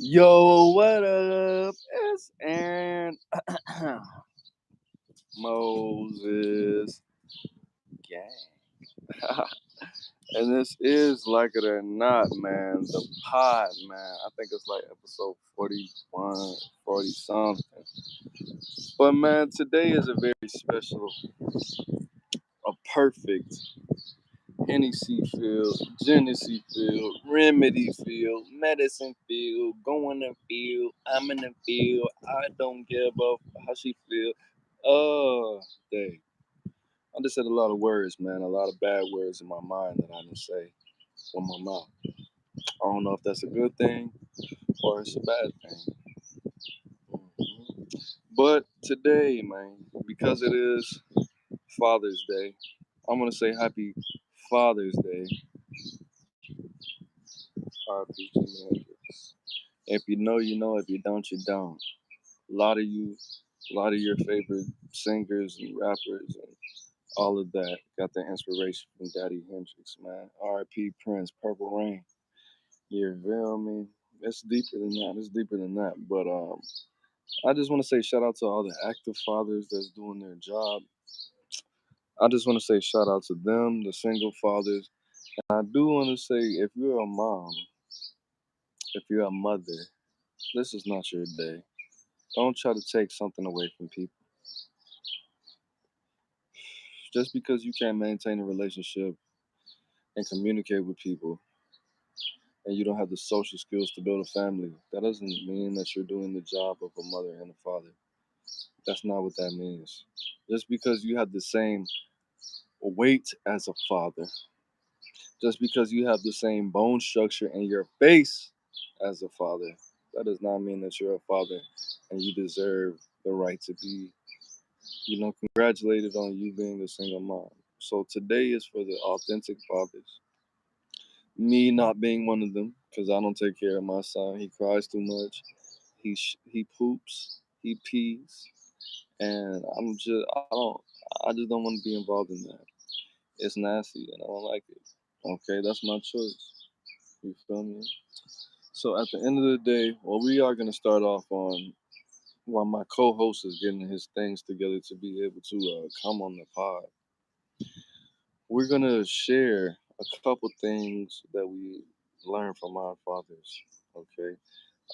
Yo, what up? It's Aaron Moses Gang. And this is Like It or Not, man. The pod, man. I think it's like episode 41, 40 something. But man, today is a very special, a perfect Hennessy field, Genesee field, remedy field, medicine field, going to field, I'm in the field, I don't give up how she feel. Dang. I just said a lot of words, man, a lot of bad words in my mind that I didn't say with my mouth. I don't know if that's a good thing or it's a bad thing. But today, man, because it is Father's Day, I'm going to say happy Father's Day. R.I.P. Jimi Hendrix. If you know, you know. If you don't, you don't. A lot of your favorite singers and rappers and all of that got their inspiration from Daddy Hendrix, man. R.I.P. Prince, Purple Rain. You feel me? It's deeper than that. It's deeper than that. But I just want to say shout out to all the active fathers that's doing their job. I just want to say shout out to them, the single fathers. And I do want to say if you're a mom, if you're a mother, this is not your day. Don't try to take something away from people. Just because you can't maintain a relationship and communicate with people and you don't have the social skills to build a family, that doesn't mean that you're doing the job of a mother and a father. That's not what that means. Just because you have the same weight as a father, just because you have the same bone structure in your face as a father, that does not mean that you're a father and you deserve the right to be, congratulated on you being a single mom. So today is for the authentic fathers. Me not being one of them, because I don't take care of my son. He cries too much. He poops. He pees, and I just don't want to be involved in that. It's nasty, and I don't like it. Okay, that's my choice. You feel me? So at the end of the day, what we are gonna start off on, while my co-host is getting his things together to be able to come on the pod, we're gonna share a couple things that we learned from our fathers. Okay,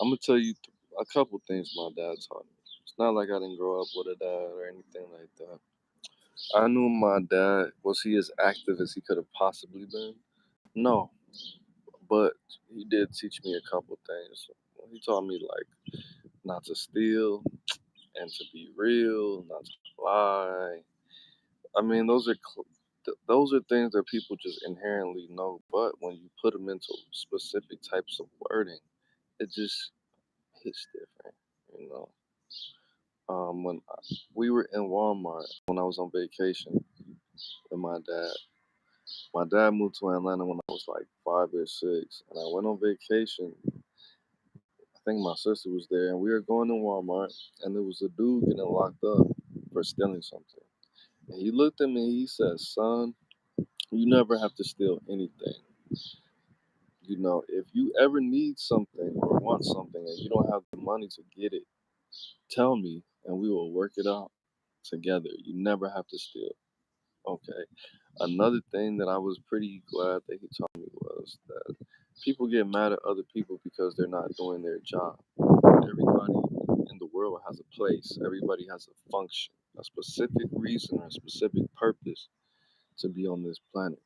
I'm gonna tell you a couple things my dad taught me. It's not like I didn't grow up with a dad or anything like that. I knew my dad. Was he as active as he could have possibly been? No, but he did teach me a couple things. He taught me like not to steal and to be real, not to lie. I mean, those are things that people just inherently know. But when you put them into specific types of wording, it just hits different. You know, we were in Walmart when I was on vacation with my dad. My dad moved to Atlanta when I was like 5 or 6, and I went on vacation. I think my sister was there, and we were going to Walmart, and there was a dude getting locked up for stealing something. And he looked at me and he said, "Son, you never have to steal anything. If you ever need something or want something and you don't have the money to get it, tell me and we will work it out together. You never have to steal." Okay. Another thing that I was pretty glad that he taught me was that people get mad at other people because they're not doing their job. Everybody in the world has a place, everybody has a function, a specific reason, or a specific purpose to be on this planet.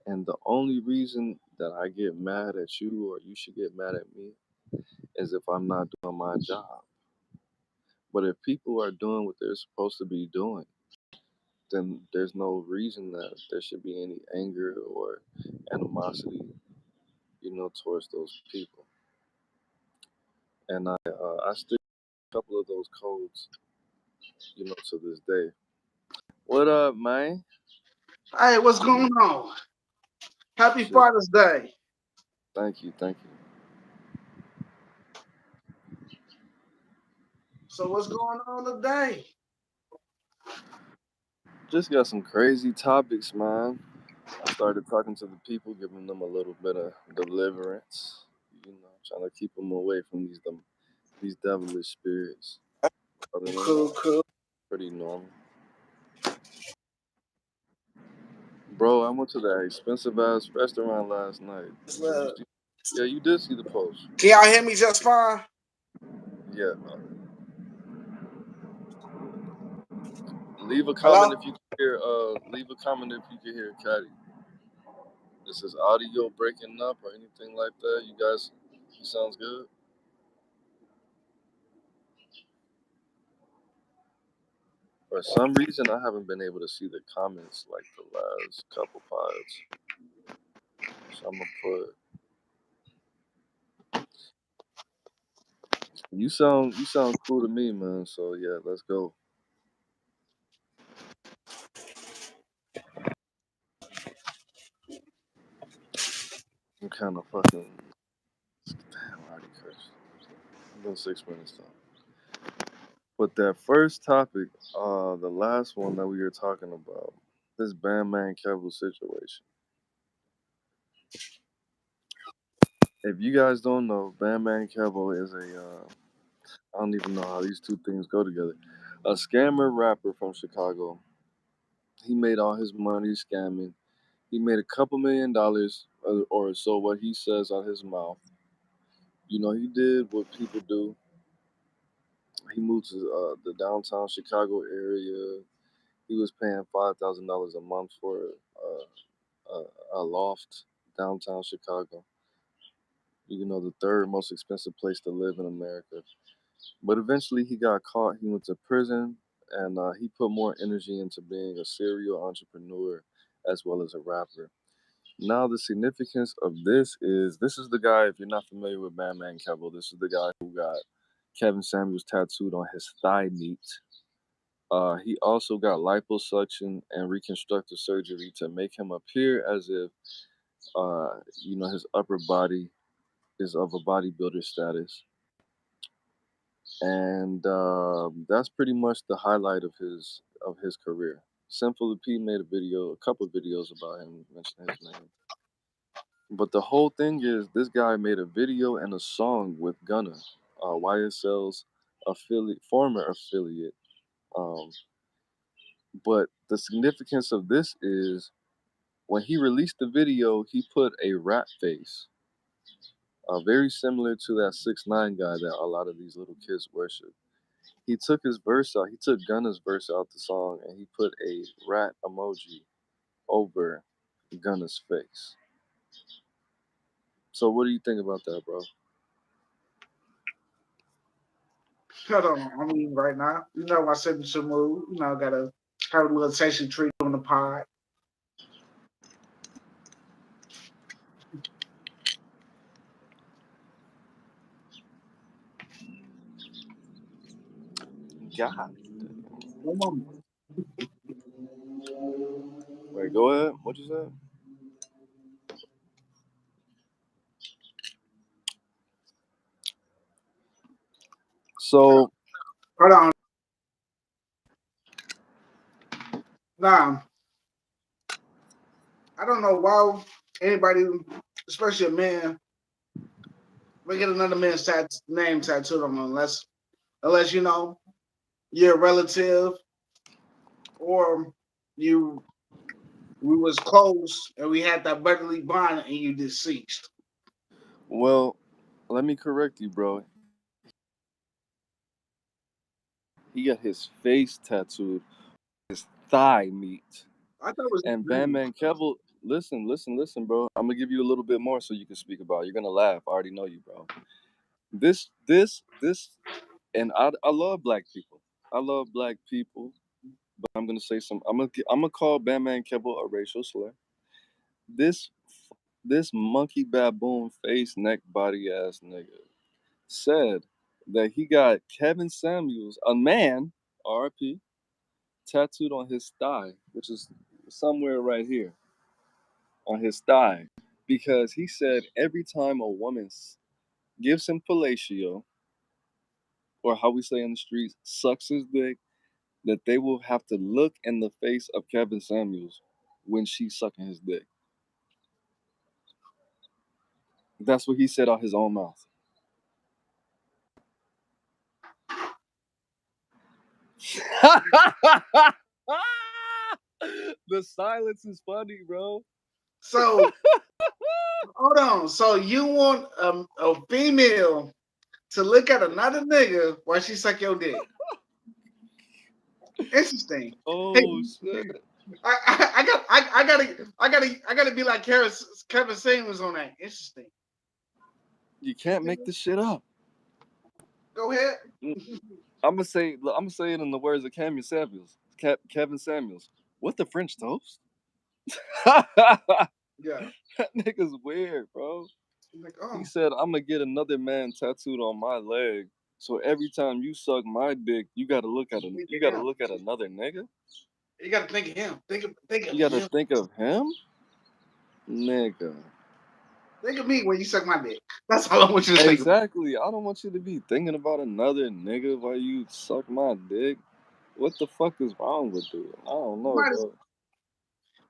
And the only reason that I get mad at you or you should get mad at me is if I'm not doing my job. But if people are doing what they're supposed to be doing, then there's no reason that there should be any anger or animosity, towards those people. And I stick a couple of those codes, to this day. What up, man? Hey, what's going on? Happy Shit, Father's Day. thank you. So what's going on today? Just got some crazy topics, man. I started talking to the people, giving them a little bit of deliverance. trying to keep them away from these devilish spirits. Other than Cool, that, cool. pretty normal. Bro, I went to that expensive ass restaurant last night. Yeah, you did see the post. Can y'all hear me just fine? Yeah. Leave a Hello? comment if you can hear. Leave a comment if you can hear Caddy. This is audio breaking up or anything like that. You guys, he sounds good. For some reason, I haven't been able to see the comments like the last couple pods. So I'm gonna put. You sound cool to me, man. So yeah, let's go. I'm kind of fucking. Damn, I already cursed. It's been 6 minutes now. But that first topic, the last one that we were talking about, this Bandman Kevo situation. If you guys don't know, Bandman Kevo is I don't even know how these two things go together. A scammer rapper from Chicago. He made all his money scamming. He made a couple $1,000,000 or so, what he says out his mouth. You know, he did what people do. He moved to the downtown Chicago area. He was paying $5,000 a month for a loft downtown Chicago. You know, the third most expensive place to live in America. But eventually he got caught. He went to prison, and he put more energy into being a serial entrepreneur as well as a rapper. Now the significance of this is the guy. If you're not familiar with Bandman Kevo, this is the guy who got Kevin Samuels tattooed on his thigh meat. He also got liposuction and reconstructive surgery to make him appear as if his upper body is of a bodybuilder status, and that's pretty much the highlight of his career. Simple P made a couple of videos about him mentioning his name. But the whole thing is, this guy made a video and a song with Gunna, YSL's former affiliate. Um, but the significance of this is, when he released the video, he put a rap face, very similar to that 6ix9ine guy that a lot of these little kids worship. He took his verse out. He took Gunna's verse out the song, and he put a rat emoji over Gunna's face. So, what do you think about that, bro? Hold on. I mean, right now, my signature move. Gotta have a little tasting treat on the pod. God. One moment. Wait, go ahead. What you said? So, Hold on. Now, I don't know why anybody, especially a man, we get another man's name tattooed on them unless you're a relative or you we was close and we had that brotherly bond and you deceased. well, let me correct you, bro. He got his face tattooed, his thigh meat. I thought it was his And name. Bandman Kevo, listen, bro. I'm gonna give you a little bit more so you can speak about it. You're gonna laugh. I already know you, bro. This, and I love black people. I love black people, but I'm gonna say some. I'm gonna call Bandman Kevo a racial slur. This this monkey baboon face neck body ass nigga said that he got Kevin Samuels, a man, RP, tattooed on his thigh, which is somewhere right here on his thigh, because he said every time a woman gives him fellatio, or how we say in the streets, sucks his dick, that they will have to look in the face of Kevin Samuels when she's sucking his dick. That's what he said out his own mouth. The silence is funny, bro. So hold on. So you want a female to look at another nigga while she suck your dick? Interesting. Oh shit. I gotta be like Kevin Samuels on that. Interesting. You can't make this shit up. Go ahead. I'm gonna say it in the words of Kevin Samuels. Kevin Samuels. What the French toast? Yeah. That nigga's weird, bro. Like, He said, I'm gonna get another man tattooed on my leg. So every time you suck my dick, you gotta look at another nigga? you gotta think of him. Think of You gotta him. think of him? Nigga. Think of me when you suck my dick. That's all I want you to think of. Exactly. I don't want you to be thinking about another nigga while you suck my dick. What the fuck is wrong with you? I don't know, bro.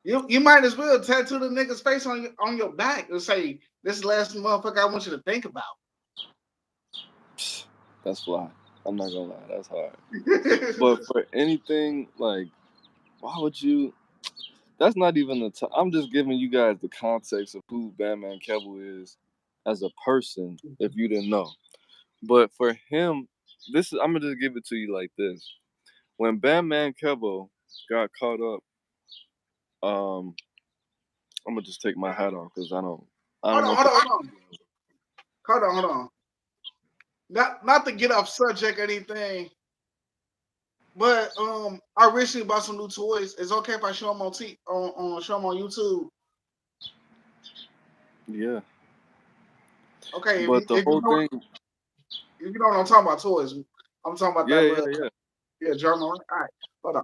You might as well tattoo the nigga's face on your back and say, "This is the last motherfucker I want you to think about." That's fly. I'm not gonna lie, that's hard. But for anything, like, why would you? That's not even the. I'm just giving you guys the context of who Bandman Kevo is as a person, if you didn't know. But for him, I'm gonna just give it to you like this. When Bandman Kevo got caught up, I'm gonna just take my hat off because I don't Hold on. Not to get off subject or anything, but I recently bought some new toys. It's okay if I show them on show them on YouTube. Yeah. Okay, But the whole thing. If you know what I'm talking about, toys. I'm talking about that little journal. All right, hold on.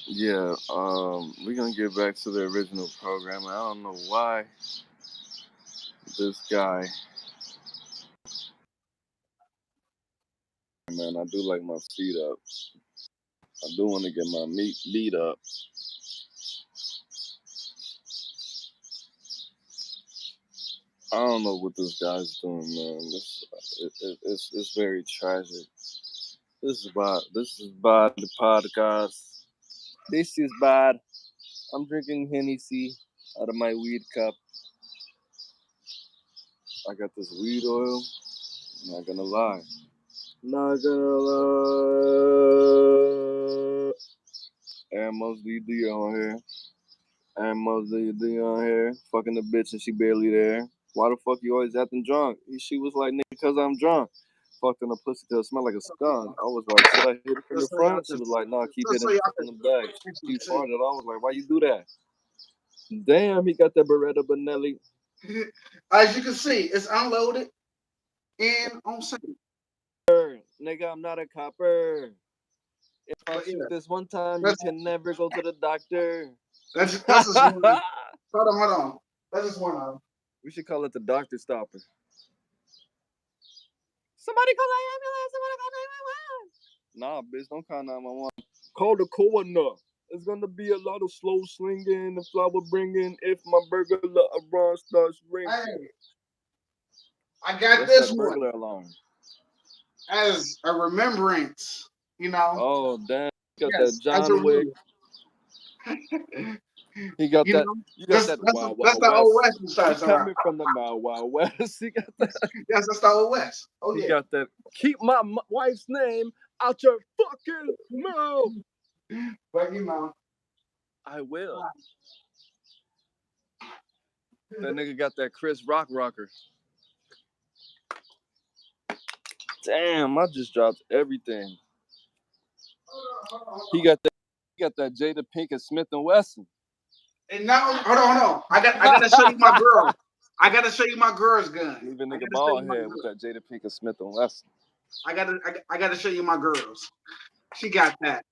Yeah, we're gonna get back to the original program. I don't know why this guy. Man, I do like my feet up. I do want to get my beat up. I don't know what this guy's doing, man. It's very tragic. This is bad the podcast. This is bad. I'm drinking Hennessy out of my weed cup. I got this weed oil. Not gonna lie. Not gonna lie. And mostly D on here. And mostly D on here. Fucking the bitch and she barely there. Why the fuck you always acting drunk? She was like, nigga, because I'm drunk. Fucking the pussy till it smell like a skunk. I was like, should I hit it from the front? She was like, nah, keep hitting it from the back. She farted. I was like, why you do that? Damn, he got that Beretta Benelli. As you can see, it's unloaded and on sale. Nigga, I'm not a copper. If I shoot this one time, you can never go to the doctor. That's just one. Hold on. That's just one of them. We should call it the doctor stopper. Somebody call the ambulance. Somebody call 911. Nah, bitch, don't call 911. Call the coroner. It's gonna be a lot of slow slinging and flower bringing if my burglar alarm starts ringing. Hey, I got this one. Burglar alarm. As a remembrance, you know. Oh damn! You got that John Wick. He got that. You got that. That's the old West. He's coming from the Wild West. He got that. Yes, that's the old West. Oh he yeah. Got that. Keep my wife's name out your fucking mouth. Fucking mouth. I will. That nigga got that Chris Rock rocker. Damn, I just dropped everything. He got that Jada Pinkett Smith and Wesson. And now, hold on. I gotta show you my girl. I gotta show you my girl's gun. Leave a nigga bald head with that Jada Pinkett Smith and Wesson. I gotta show you my girls. She got that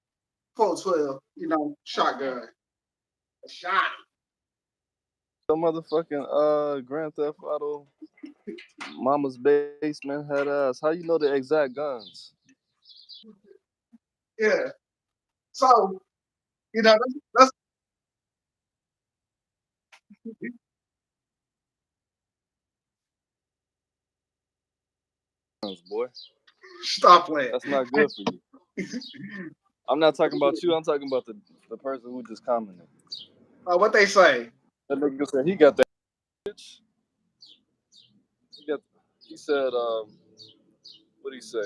412, shotgun. A shot. The motherfucking Grand Theft Auto Mama's Basement had ass. How you know the exact guns? Yeah. So, that's boy. Stop playing. That's not good for you. I'm not talking about you. I'm talking about the person who just commented. What they say? That nigga said he got that bitch. He said, what did he say?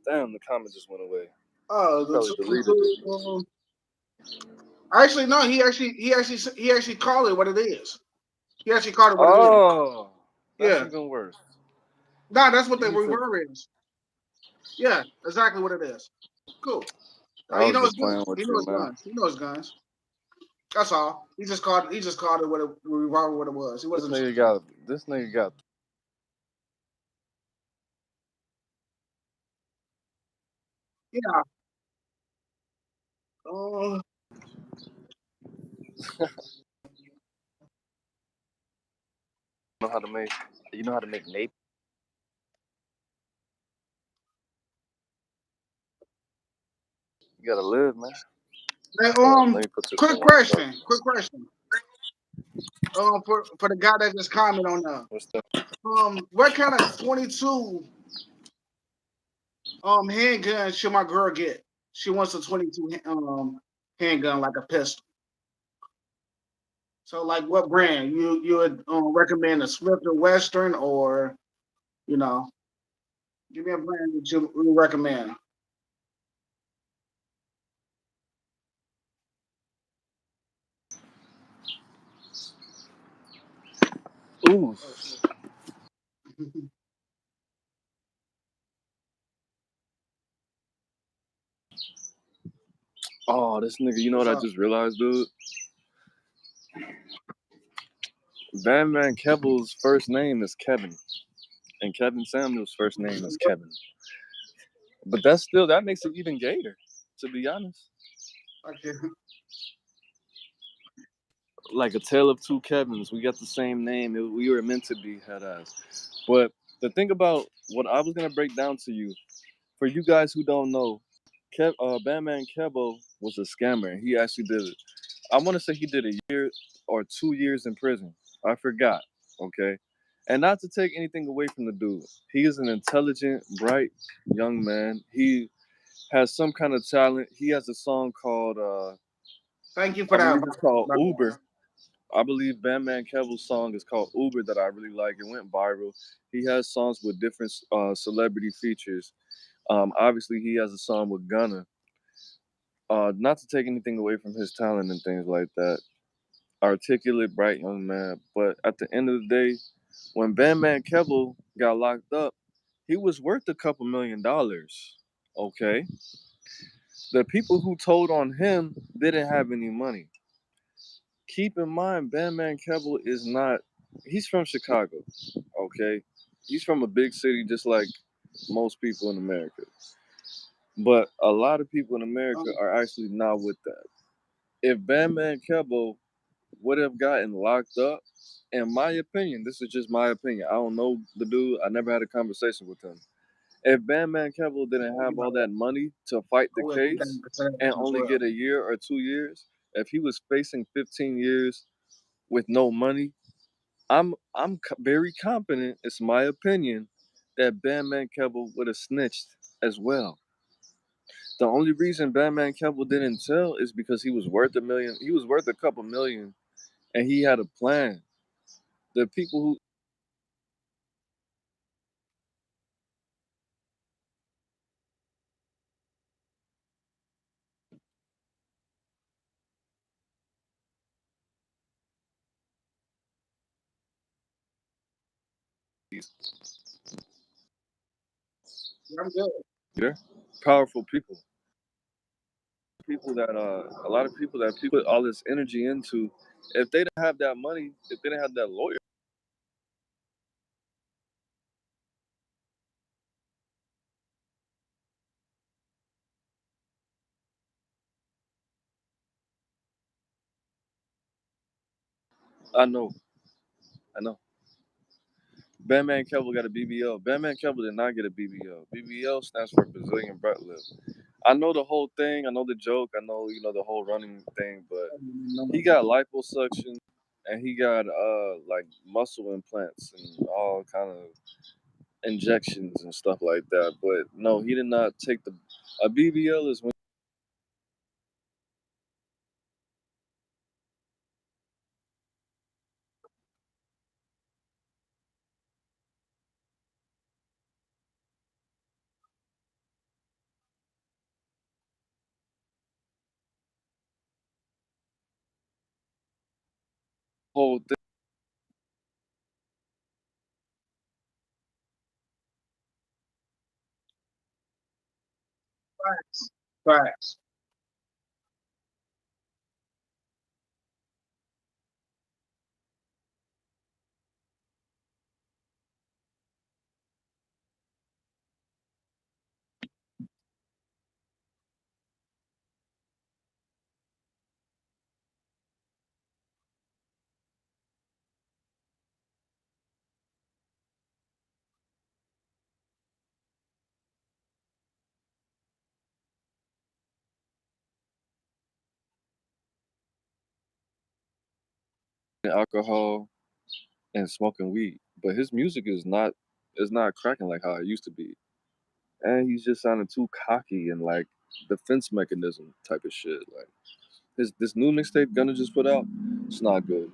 Damn, the comment just went away. Oh, Probably deleted it. Actually, no. He actually called it what it is. He actually called it what it is. Oh, that's Yeah. even worse. Nah, that's what the reverb is. Yeah, exactly what it is. Cool. I He was knows just playing with he you, knows man. guns. He knows guns. That's all. He just called it what it revolver what it was. He wasn't. This nigga got. Yeah. Know how to make. You know how to make nape. You gotta live, man. Hey, Let me put this quick in one question. Quick question. For the guy that just commented on that. What's that? What kind of 22 handgun should my girl get? She wants a 22 handgun like a pistol. So like what brand? You would recommend a Swift or Western or you know, give me a brand that you recommend. Ooh. Oh, this nigga, you know what I just realized, dude? Bandman Kevo's first name is Kevin. And Kevin Samuel's first name is Kevin. But that makes it even gayer, to be honest. Okay. Like a tale of two Kevins. We got the same name. We were meant to be head ass. But the thing about what I was gonna break down to you, for you guys who don't know, Bandman Kevo was a scammer, and he actually did it. I want to say he did a year or 2 years in prison. I forgot. Okay, and not to take anything away from the dude, he is an intelligent, bright young man. He has some kind of talent. He has a song called Thank you for I that. believe it's called Uber. I believe Bandman Kevo's song is called Uber that I really like. It went viral. He has songs with different celebrity features. Obviously, he has a song with Gunna. Not to take anything away from his talent and things like that. Articulate, bright young man. But at the end of the day, when Bandman Kevo got locked up, he was worth a couple $1,000,000. Okay? The people who told on him didn't have any money. Keep in mind, Bandman Kevo is not, he's from Chicago, okay? He's from a big city just like most people in America. But a lot of people in America are actually not with that. If Bandman Kevo would have gotten locked up, in my opinion, this is just my opinion. I don't know the dude. I never had a conversation with him. If Bandman Kevo didn't have all that money to fight the case and only get a year or 2 years, if he was facing 15 years with no money, I'm very confident. It's my opinion that Bandman Kevo would have snitched as well. The only reason Bandman Kevo didn't tell is because he was worth $1 million. He was worth a couple million, and he had a plan. The people who I'm good. yeah, powerful people, a lot of people that people put all this energy into. If they didn't have that money, if they didn't have that lawyer, I know, I know. Bandman Kevo got a BBL. Bandman Kevo did not get a BBL. BBL stands for Brazilian butt lift. I know the whole thing. I know the joke. I know the whole running thing. But he got liposuction, and he got like muscle implants and all kind of injections and stuff like that. But no, he did not take the. A BBL is when the whole thing. Facts. Facts. Alcohol and smoking weed, but his music is not cracking like how it used to be. And he's just sounding too cocky and like defense mechanism type of shit. Like his this new mixtape Gunna just put out, it's not good.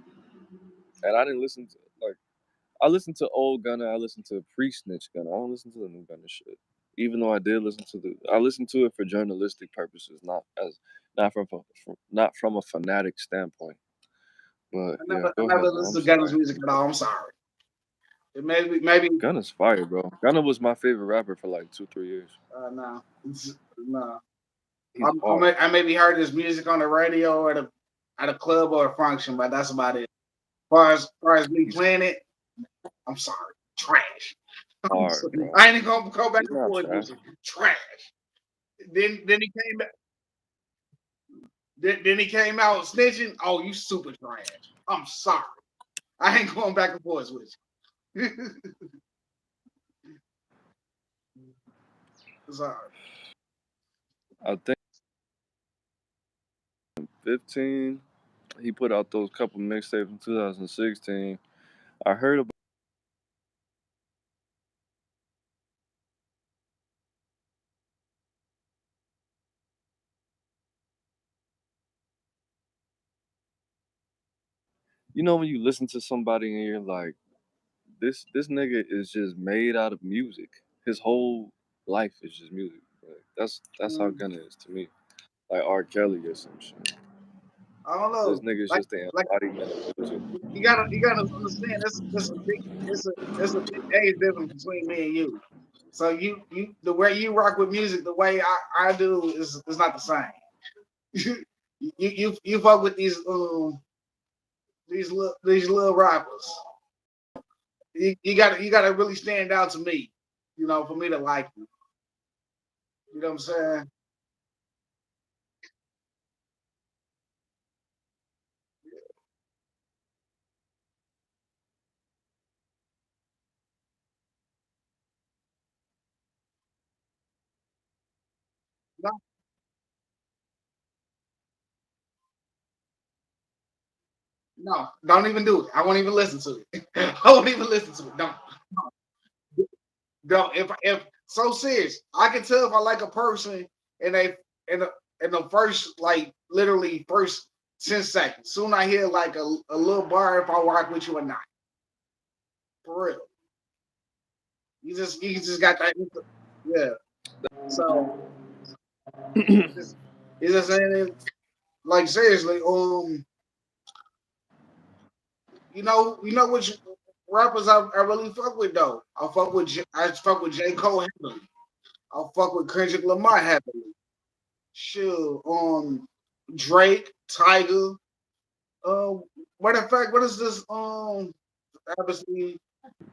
And I didn't listen to like I listened to old Gunna, I listened to pre-snitch Gunna. I don't listen to the new Gunna shit. Even though I listened to it for journalistic purposes, not from a fanatic standpoint. But yeah, I go never ahead, man. I'm listened to Gunna's sorry. music at all. I'm sorry. It maybe Gunna's fire, bro. Gunna was my favorite rapper for like 2, 3 years. no. No. He's hard. I maybe heard his music on the radio or at a club or a function, but that's about it. Far as me He's playing it, I'm sorry, trash. hard, bro. I ain't gonna go back He's and not forth trash. with you. Trash. Then he came back. Then he came out snitching. Oh, you super trash. I'm sorry. I ain't going back and forth with you. Sorry. I think 15. He put out those couple mixtapes in 2016. I heard about. You know when you listen to somebody and you're like, this nigga is just made out of music. His whole life is just music. Like, that's how Mm, Gunna is to me. Like R. Kelly or some shit. I don't This know. nigga's Like just the like embodiment of music. you gotta understand this a big it's a big age difference between me and you. So you the way you rock with music, the way I do is not the same. You fuck with these little rappers. You gotta really stand out to me, for me to like you. You know what I'm saying? No, no, don't even do it. I won't even listen to it. I won't even listen to it. Don't. If so serious, I can tell if I like a person in a in the in the first like literally first 10 seconds. Soon I hear like a little bar if I rock with you or not. For real. You just got that. Yeah. So it's just saying it, like seriously. You know which rappers I really fuck with though. I fuck with J Cole heavily. I fuck with Kendrick Lamar heavily. Sure. Drake, Tiger. Matter of fact, what is this? Obviously,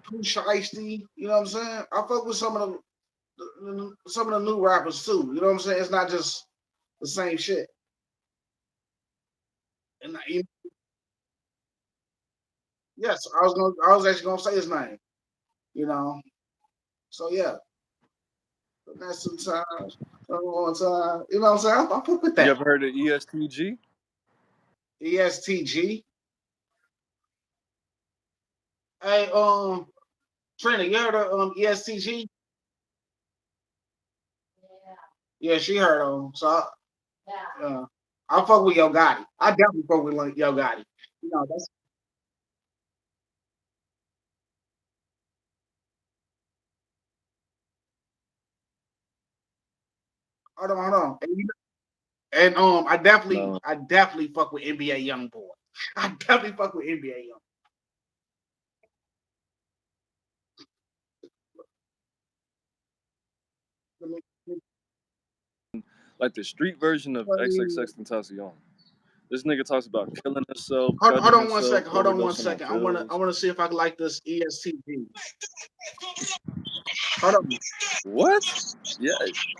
Pooh Shiesty. You know what I'm saying? I fuck with some of the new rappers too. You know what I'm saying? It's not just the same shit. And yes, I was actually gonna say his name. You know. So yeah, but that's sometimes. One time. You know what I'm saying? I fuck with You that. ever heard of ESTG? ESTG. Hey, Trina, you heard of ESTG? Yeah, she heard of him. So I fuck with Yo Gotti. I definitely fuck with Yo Gotti. You know, that's hold on. And No, I definitely fuck with NBA Young Boy. I definitely fuck with NBA Young. like the street version of XXX Tentacion. This nigga talks about killing himself, Hold cutting on one himself, second. Hold on one overdosing on second. I pills. wanna see if I can like this ESTG. Hold on. What? Yeah,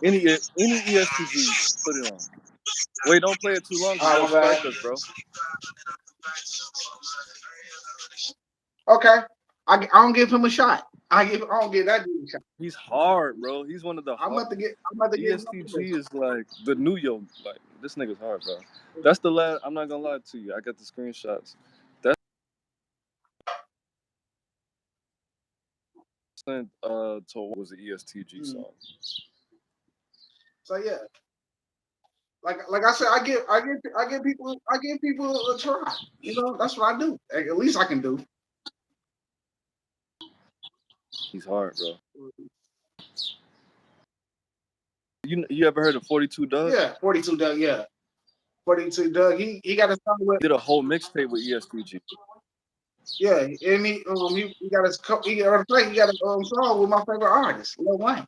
any ESTG, put it on. Wait, don't play it too long because All you'll right, my bad. strike us, bro. Okay. I don't give him a shot. I don't give that dude a shot. He's hard, bro. He's one of the hard. I'm about to get ESTG is like the new yo. Like this nigga's hard, bro. That's the last. I'm not gonna lie to you. I got the screenshots. That's sent to was the ESTG song. So yeah. Like I said, I give people a try. You know, that's what I do. At least I can do. He's hard, bro. You ever heard of 42 Doug? Yeah, 42 Doug. Yeah, 42 Doug. He got a song with. Did a whole mixtape with ESTG. Yeah, and he got his he got a song with my favorite artist, Lil Wayne.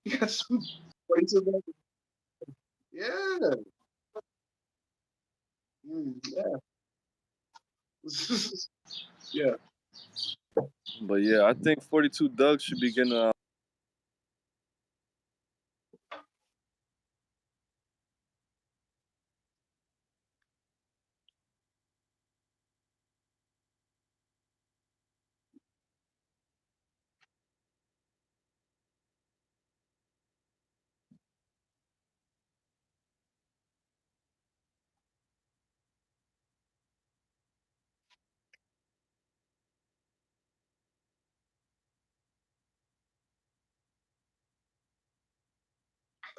He got some 42 Doug. Yeah. Yeah. Yeah. But yeah, I think 42 Doug should be getting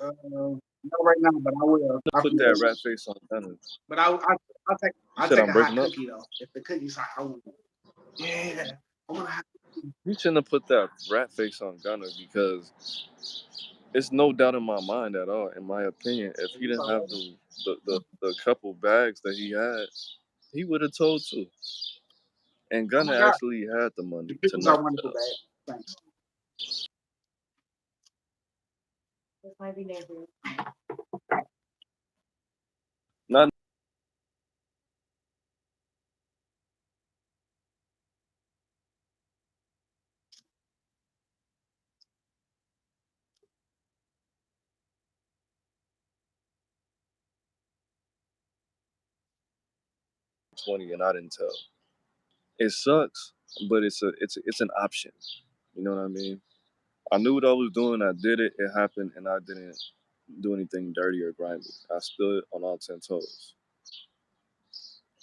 Not right now, but I will. to put that rat face on Gunna. But You I'll said take I'm a hot breaking up. cookie though. If the cookie's hot, I want it. Yeah. I want a hot cookie. You shouldn't have put that rat face on Gunna because it's no doubt in my mind at all. In my opinion, if he didn't have the couple bags that he had, he would have told too. And Oh Gunna my God. actually had the money The to cookies are not wonderful, tell. babe. Thanks. Not 20, and I didn't tell. It sucks, but it's an option. You know what I mean? I knew what I was doing. I did it. It happened, and I didn't do anything dirty or grimy. I stood on all 10 toes.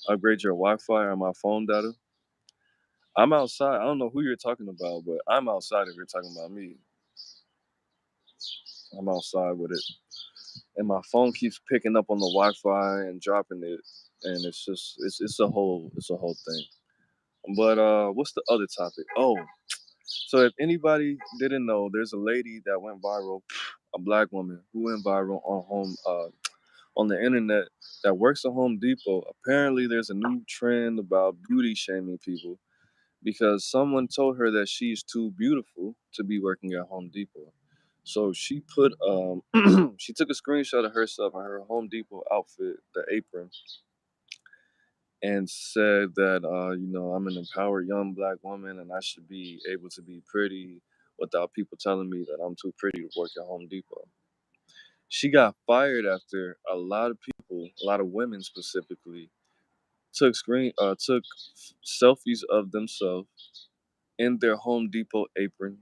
Upgrade your Wi-Fi or my phone data. I'm outside. I don't know who you're talking about, but I'm outside if you're talking about me. I'm outside with it. And my phone keeps picking up on the Wi-Fi and dropping it. And it's just it's a whole thing. But what's the other topic? Oh, so if anybody didn't know, there's a lady that went viral, a black woman who went viral on the internet that works at Home Depot. Apparently there's a new trend about beauty shaming people because someone told her that she's too beautiful to be working at Home Depot. So she put she took a screenshot of herself in her Home Depot outfit, the apron, and said that I'm an empowered young black woman and I should be able to be pretty without people telling me that I'm too pretty to work at Home Depot. She got fired after a lot of people, a lot of women specifically, took selfies of themselves in their Home Depot apron,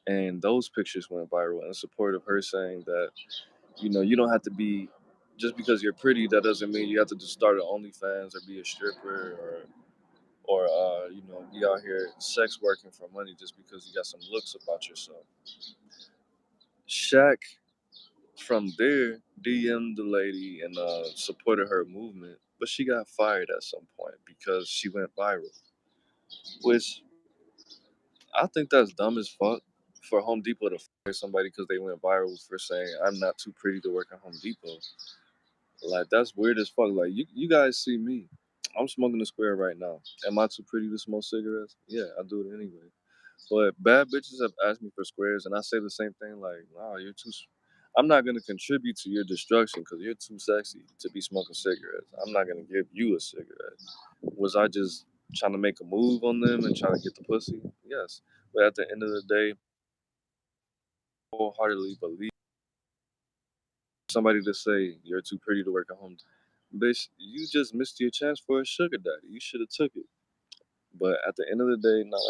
and those pictures went viral in support of her saying that you don't have to be just because you're pretty. That doesn't mean you have to just start an OnlyFans or be a stripper or be out here sex working for money just because you got some looks about yourself. Shaq from there DM'd the lady and supported her movement, but she got fired at some point because she went viral. Which I think that's dumb as fuck for Home Depot to fire somebody because they went viral for saying I'm not too pretty to work at Home Depot. Like that's weird as fuck. Like you guys see me. I'm smoking a square right now. Am I too pretty to smoke cigarettes? Yeah, I do it anyway. But bad bitches have asked me for squares, and I say the same thing. Like, nah, you're too. I'm not gonna contribute to your destruction because you're too sexy to be smoking cigarettes. I'm not gonna give you a cigarette. Was I just trying to make a move on them and trying to get the pussy? Yes. But at the end of the day, wholeheartedly believe somebody to say you're too pretty to work at home. Bitch, you just missed your chance for a sugar daddy. You should have took it. But at the end of the day, not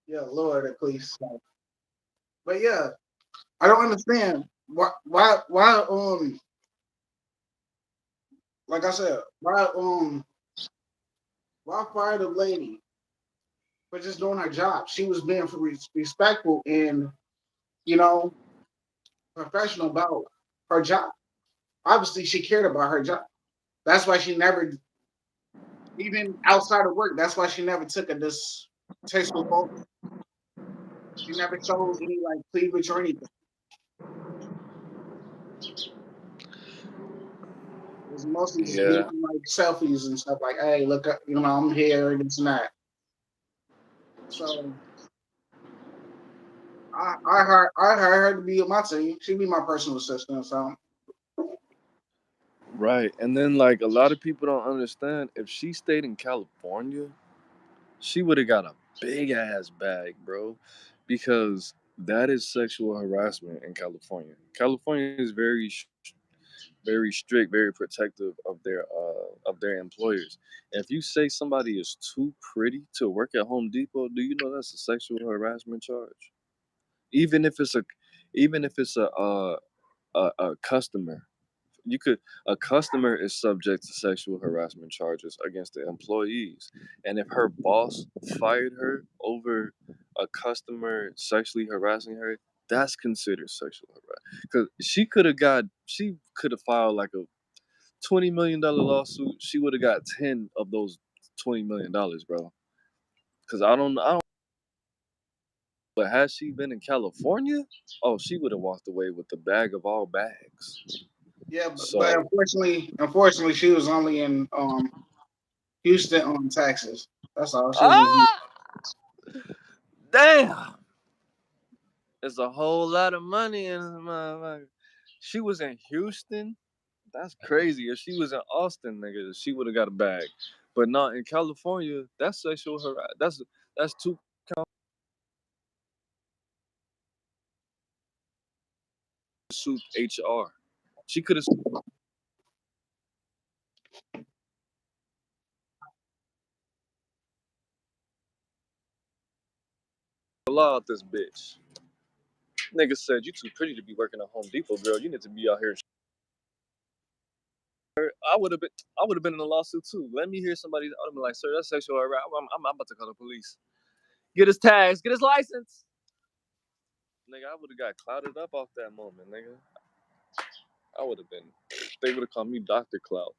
Yeah, Lord, please. But yeah, I don't understand why like I said, why fire the lady for just doing her job? She was being respectful and you know professional about her job. Obviously, she cared about her job. That's why she never, even outside of work, that's why she never took a distasteful photo. She never showed any like cleavage or anything. It was mostly just yeah. giving like selfies and stuff like, hey, look, I'm here, this and that. So I hired her to be on my team. She'd be my personal assistant. So Right. And then like a lot of people don't understand if she stayed in California, she would have got a big ass bag, bro. Because that is sexual harassment in California. California is very strict, very protective of their employers. And if you say somebody is too pretty to work at Home Depot, do you know that's a sexual harassment charge? Even if it's a even if it's a customer. You could A customer is subject to sexual harassment charges against the employees. And if her boss fired her over a customer sexually harassing her, that's considered sexual harassment. Because she could have filed like a $20 million lawsuit. She would have got 10 of those $20 million, bro. Because I don't. But had she been in California, oh, she would have walked away with the bag of all bags. yeah, but So, unfortunately, she was only in Houston on Texas. That's all. She was in. ah, damn. It's a whole lot of money in this motherfucker. She was in Houston. That's crazy. If she was in Austin, nigga, she would have got a bag. But not in California. That's sexual harassment. That's two suit HR. She could have allowed this bitch. Nigga said you too pretty to be working at Home Depot, girl. You need to be out here. I would have been. I would have been in a lawsuit too. Let me hear somebody. I would have been like, "Sir, that's sexual harassment. I'm about to call the police. Get his tags. Get his license." Nigga, I would have got clouded up off that moment, nigga. I would have been. They would have called me Doctor Clout.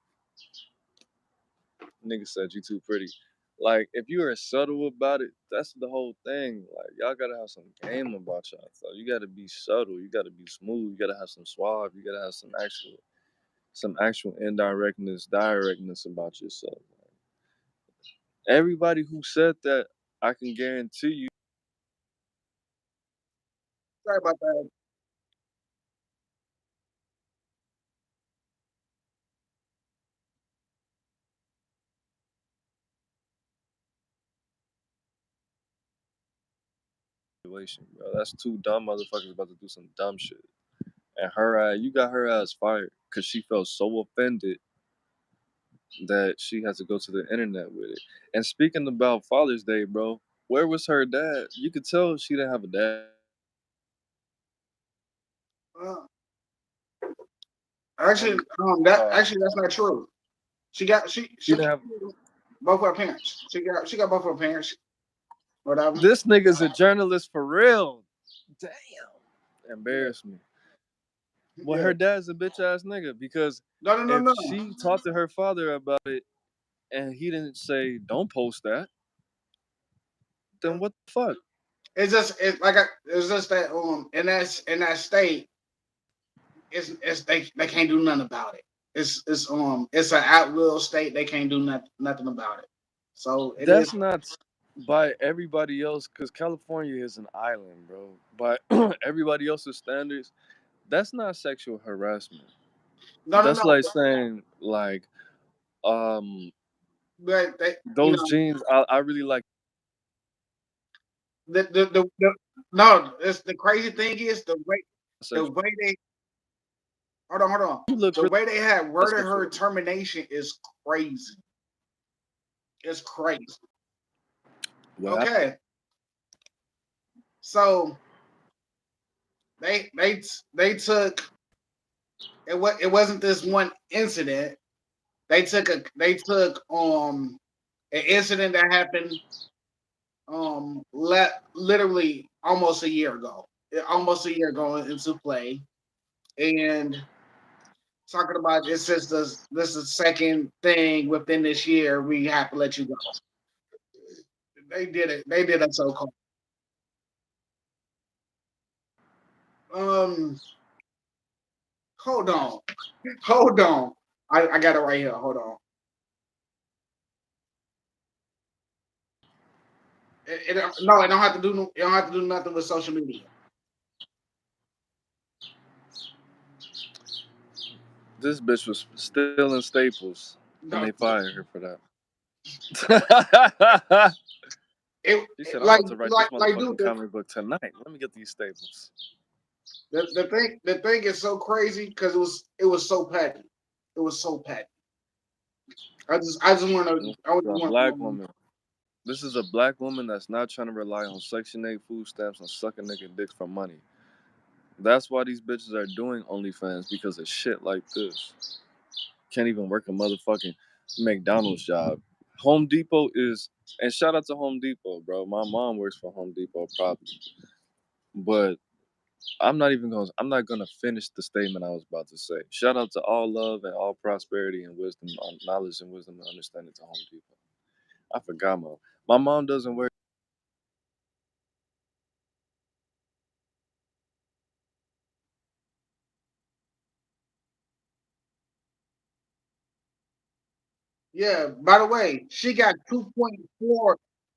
Nigga said you too pretty. Like if you are subtle about it, that's the whole thing. Like y'all gotta have some game about y'all. So you gotta be subtle. You gotta be smooth. You gotta have some suave. You gotta have some actual indirectness, directness about yourself. Everybody who said that, I can guarantee you, Sorry about that. situation, bro. That's two dumb motherfuckers about to do some dumb shit. And you got her ass fired because she felt so offended that she had to go to the internet with it. And speaking about Father's Day, bro, where was her dad? You could tell she didn't have a dad. Uh, actually, Um, that's not true. She got she She she didn't have. both her parents. She got both her parents. Whatever. This nigga's a journalist for real. Damn. Yeah. Embarrass me. Well, Yeah. her dad's a bitch ass nigga because No, no, no, if no. she talked to her father about it and he didn't say don't post that, then what the fuck? It's just that in that state, it's they can't do nothing about it. It's an at will state. They can't do nothing about it. So it is. That's not by everybody else because California is an island, bro. By everybody else's standards, that's not sexual harassment. No, no, That's no. like saying like um But they, those jeans. I really like the no. It's the crazy thing is the sexual. way they hold on. You look The really way they had worded her sexual. termination is crazy. It's crazy. What happened? Okay, so they took it. It wasn't this one incident. They took an incident that happened literally almost a year ago. Almost a year ago into play, and talking about this is the second thing within this year we have to let you go. They did it. They did it so cool. Um, hold on, hold on. I got it right here. Hold on. No, it don't have to do. It don't have to do nothing with social media. This bitch was still in Staples, and No, they fired her for that. She said, "I'm about to write this dude. motherfucking comic book tonight. Let me get these Staples." The thing is so crazy because it was so petty. It was so petty. I just want to. This I is just a want. black woman. This is a black woman that's not trying to rely on Section 8 food stamps and sucking nigga dicks for money. That's why these bitches are doing OnlyFans because of shit like this. Can't even work a motherfucking McDonald's job. Home Depot is, and shout out to Home Depot, bro. My mom works for Home Depot probably, but I'm not gonna finish the statement I was about to say. Shout out to all love and all prosperity and wisdom, knowledge and wisdom and understanding to Home Depot. I forgot my mom doesn't work. Yeah. By the way, she got 2.4. Hold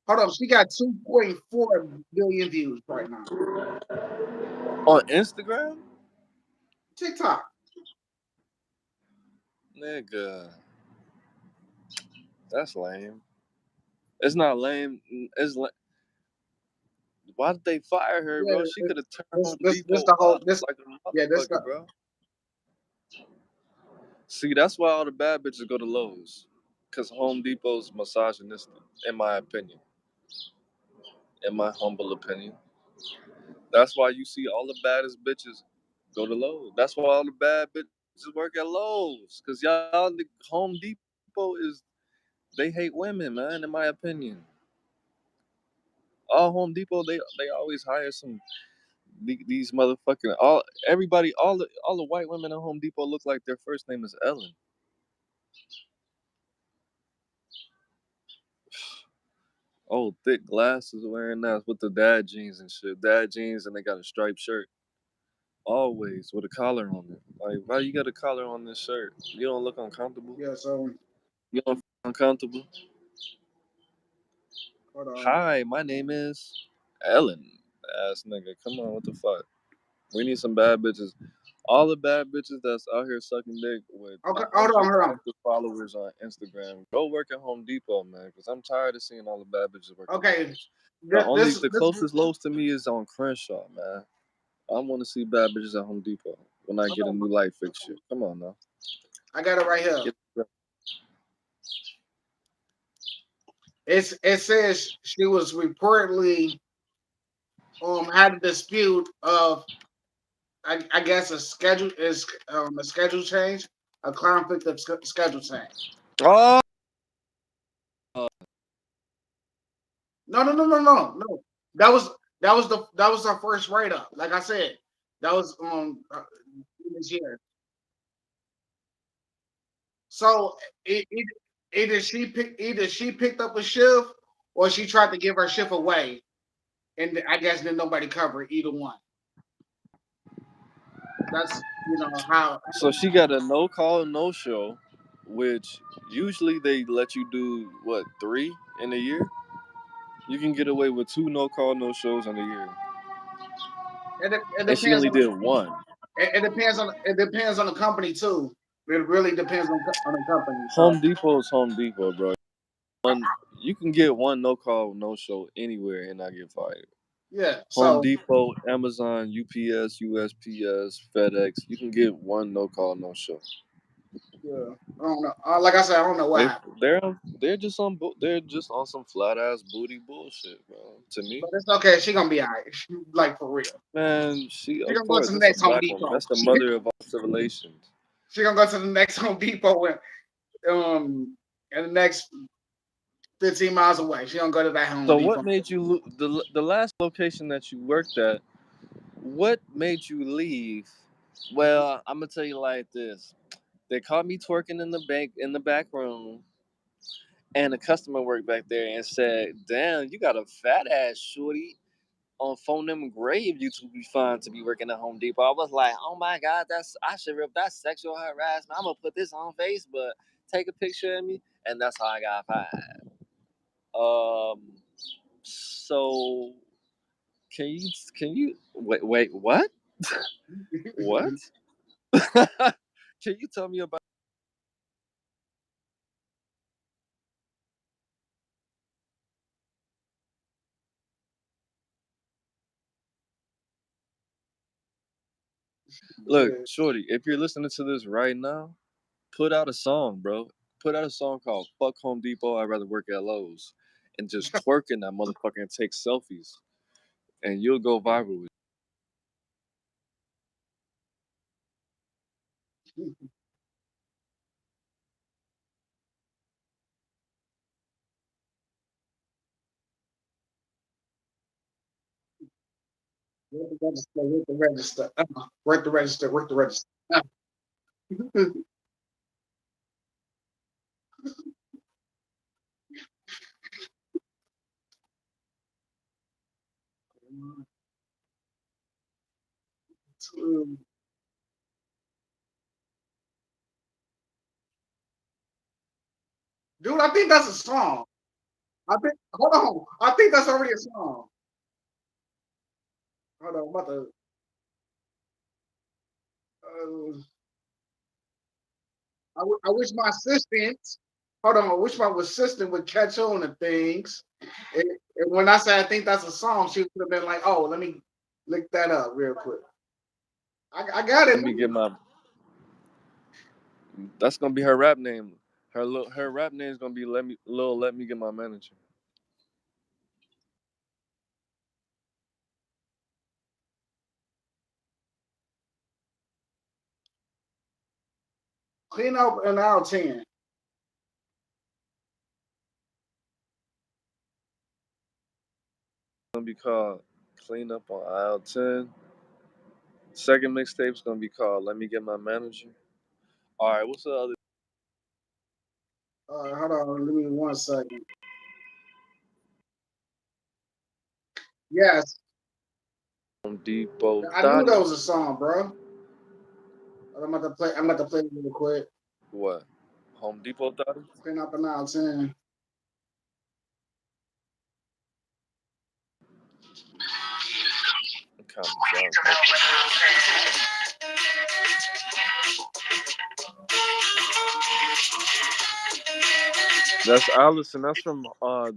on. She got 2.4 billion views right now. On Instagram? TikTok. Nigga, that's lame. It's not lame. Why did they fire her, Yeah. bro? She could have turned Home This Depot the whole up this. like a Yeah. This motherfucker, bro. See, that's why all the bad bitches go to Lowe's. Because Home Depot's misogynistic, in my opinion. In my humble opinion. That's why you see all the baddest bitches go to Lowe's. That's why all the bad bitches work at Lowe's. Because y'all, the Home Depot they hate women, man, in my opinion. All Home Depot, they always hire these motherfucking everybody all the white women at Home Depot look like their first name is Ellen. Oh, thick glasses wearing that with the dad jeans and shit. Dad jeans and they got a striped shirt. Always with a collar on it. Like, why you got a collar on this shirt? You don't look uncomfortable? Yeah. So You don't feel uncomfortable? hold on. Hi, my name is Ellen. Ass nigga. Come on, what the fuck? We need some bad bitches. All the bad bitches that's out here sucking dick with Okay. a Hold on. hundred Hold on. active followers on Instagram, go work at Home Depot, man. Because I'm tired of seeing all the bad bitches work at Okay. Lowe's. This The this. closest Lowe's to me is on Crenshaw, man. I want to see bad bitches at Home Depot when I Hold get a on. new light fixture. Come on now. I got it right here. Get It says she was reportedly had a dispute of I guess a schedule change, a conflict of schedule change. Oh, No. That was our first write up. Like I said, that was this year. So either she picked up a shift or she tried to give her shift away, and I guess then nobody covered either one. That's how. so she got a no call, no show, which usually they let you do what 3 in a year. You can get away with 2 no call, no shows in a year, It and she depends only on did one. it depends on the company too. It really depends on the company. So Home Depot is Home Depot, bro. One, you can get one no call, no show anywhere and not get fired. yeah. Home So Depot, Amazon, UPS, USPS, FedEx. You can get one no call, no show. yeah, I don't know. Like I said, I don't know what They happened, they're just on some flat ass booty bullshit, bro. To me, but it's okay. She gonna be alright. Like for real. man, she She of gonna go to course the that's a next Home black woman. Depot. That's the mother of all civilizations. She gonna go to the next Home Depot and the next 15 miles away. She gonna go to that Home So what Depot. made you the last location that you worked at? What made you leave? Well, I'm gonna tell you like this. They caught me twerking in the back room, and a customer worked back there and said, "Damn, you got a fat ass shorty on phone them grave. You to be fine to be working at Home Depot." I was like, "Oh my god, I should rip that's sexual harassment. I'm gonna put this on Facebook. Take a picture of me," and that's how I got fired. So can you wait what what? Can you tell me about? Look, Yeah. shorty, if you're listening to this right now, put out a song, bro. Put out a song called "Fuck Home Depot." I'd rather work at Lowe's, and just twerk in that motherfucker and take selfies, and you'll go viral with. Work the register. Work the register. Work the register. Work the register. Dude, I think that's a song. I think. Hold on. I think that's already a song. Hold on. I'm about to. Uh, I wish my assistant. Hold on. I wish my assistant would catch on to things. And when I say I think that's a song, she would have been like, "Oh, let me look that up real quick." I got it. Let me get my. That's gonna be her rap name. Her rap name is gonna be Let me get my manager. Clean up an out 10. It's gonna be called Clean Up on Aisle 10. Second mixtape's gonna be called Let Me Get My Manager. All right, what's the other? Hold on. Give me 1 second. Yes, Home Depot I knew that Thottie. was a song, bro. I'm about to play. I'm about to play it real quick. What? Home Depot Thottie? Clean up an out 10. I'm kind of drunk. That's Allison. That's from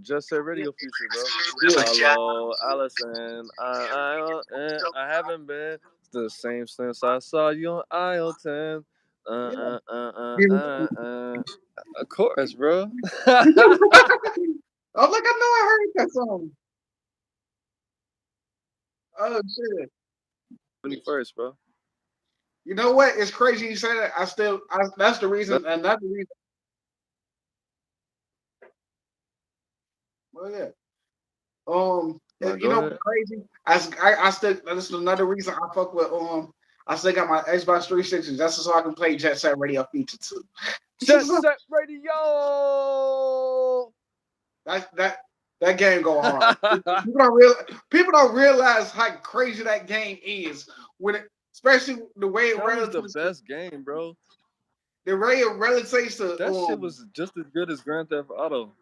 Just Say Radio Future, bro. Yeah. Hello, Allison. I haven't been the same since I saw you on aisle 10. Yeah. Of course, bro. I was like, I know I heard that song. Oh shit. 21st, bro. You know what? It's crazy you say that. That's the reason, That's and that's the reason. Oh yeah. Now You go know what's ahead. crazy? I still, this is another reason I fuck with I still got my Xbox 360 just so I can play Jet Set Radio Future 2. Jet Set Radio. that that that game go hard. People don't realize how crazy that game is when it, especially the way it That was the relates to best game, bro. the way it relates to That shit was just as good as Grand Theft Auto.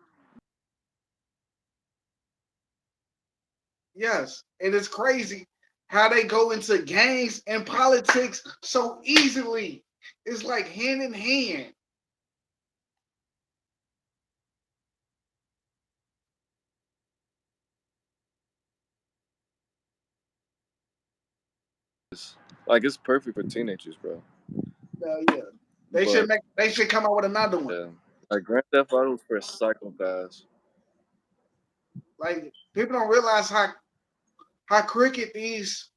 yes, and it's crazy how they go into gangs and politics so easily. It's like hand in hand. Like it's perfect for teenagers, bro. Yeah, But they should come out with another one. yeah, like Grand Theft Auto is for psychopaths. Like people don't realize how crooked these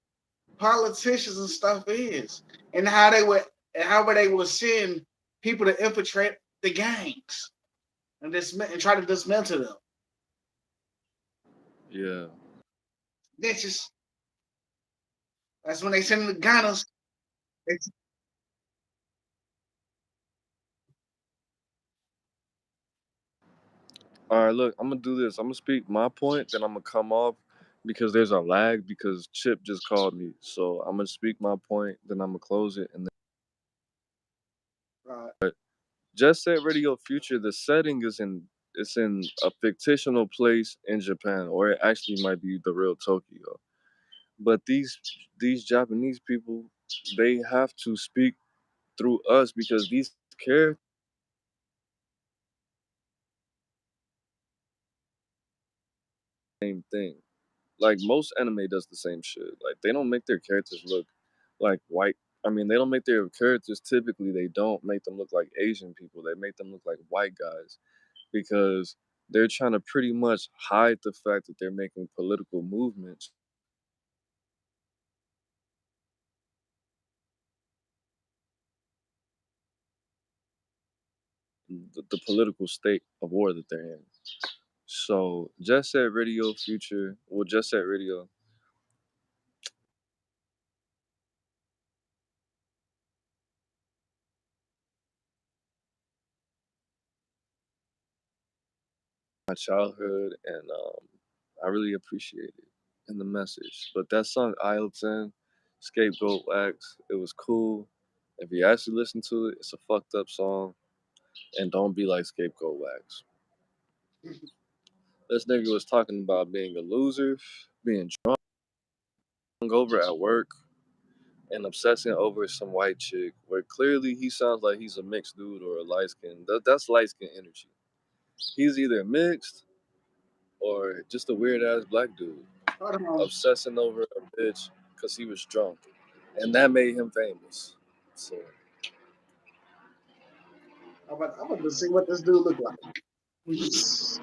politicians and stuff is, and how they would send people to infiltrate the gangs and try to dismantle them. Yeah. Bitches. That's when they send the gunners. All right, look, I'm gonna do this. I'm gonna speak my point, then I'm gonna come off because there's a lag because Chip just called me. So I'm gonna speak my point, then I'm gonna close it, and then Uh, Just Set Radio Future. The setting is it's in a fictional place in Japan, or it actually might be the real Tokyo. But these Japanese people, they have to speak through us because these characters same thing. Like most anime does the same shit. Like they don't make their characters look like white. I mean, they don't make their characters typically. They don't make them look like Asian people. They make them look like white guys because they're trying to pretty much hide the fact that they're making political movements, the political state of war that they're in. So, Just Set Radio Future, well, Just Set Radio, my childhood, and I really appreciate it and the message. But that song, Isle 10, Scapegoat Wax, it was cool. If you actually listen to it, it's a fucked up song, and don't be like Scapegoat Wax. This nigga was talking about being a loser, being drunk over at work, and obsessing over some white chick where clearly he sounds like he's a mixed dude or a light skin. That's light skin energy. He's either mixed or just a weird ass black dude hold on. obsessing over a bitch because he was drunk, and that made him famous. So I'm about to see what this dude look like. this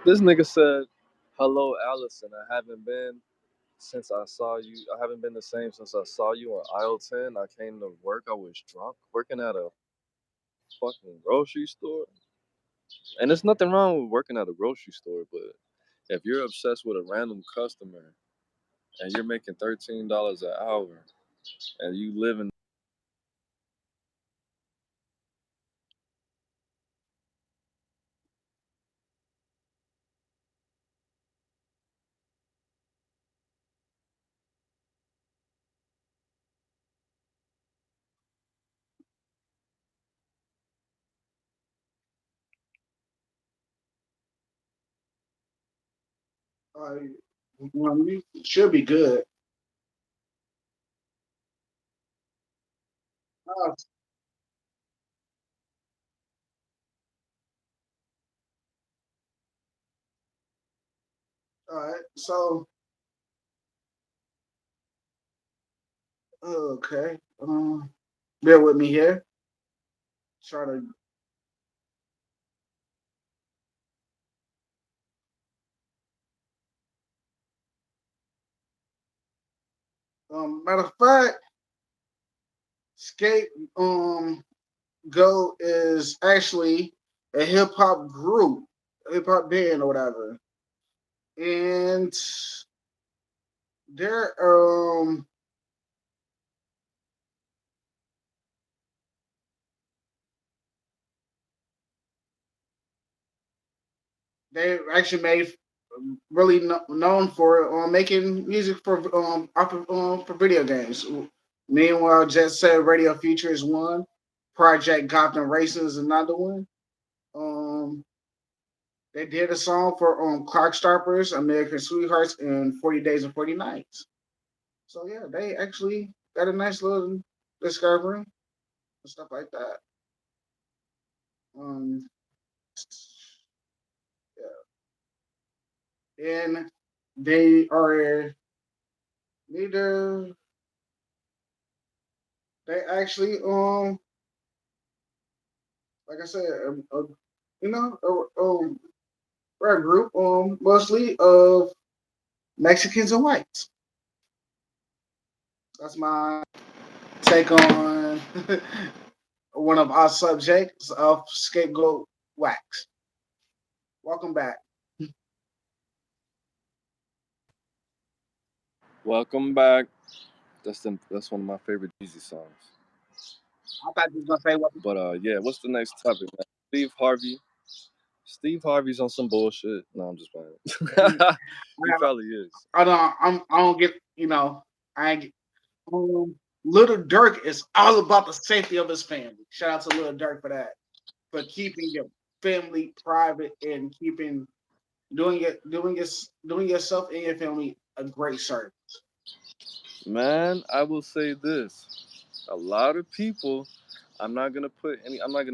nigga said, "Hello, Allison. I haven't been since I saw you. I haven't been the same since I saw you on aisle 10. I came to work. I was drunk, working at a fucking grocery store. And there's nothing wrong with working at a grocery store, but if you're obsessed with a random customer and you're making $13 an hour and you live in Should be good. Uh, all right, so okay, bear with me here. Try to matter of fact, Skate Go is actually a hip hop group. hip hop band or whatever, and they're they actually made really known for making music for video games. Meanwhile, Jet Set Radio Future is one. Project Gotham Racing is another one. Um, they did a song for Clock Stoppers, American Sweethearts, and 40 Days and 40 Nights. So yeah, they actually got a nice little discovery and stuff like that. Um, yeah. And they are neither they actually like I said you know we're a group mostly of Mexicans and whites. That's my take on one of our subjects of scapegoat wax. Welcome back. Welcome back. That's one of my favorite Jeezy songs. I thought you were gonna say what. But yeah, what's the next topic, man? Steve Harvey. Steve Harvey's on some bullshit. No, I'm just playing. He probably is. I don't get I ain't Little Dirk is all about the safety of his family. Shout out to Little Dirk for that, for keeping your family private and keeping doing yourself and your family a great service. Man, I will say this. A lot of people, I'm not gonna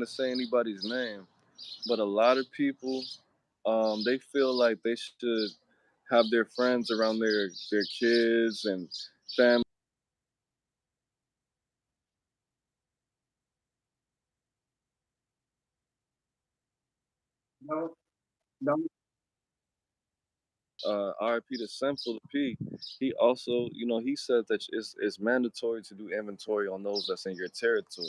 say anybody's name, but a lot of people, they feel like they should have their friends around their kids and family. No, no, RIP to Simple P. He also, he said that it's mandatory to do inventory on those that's in your territory,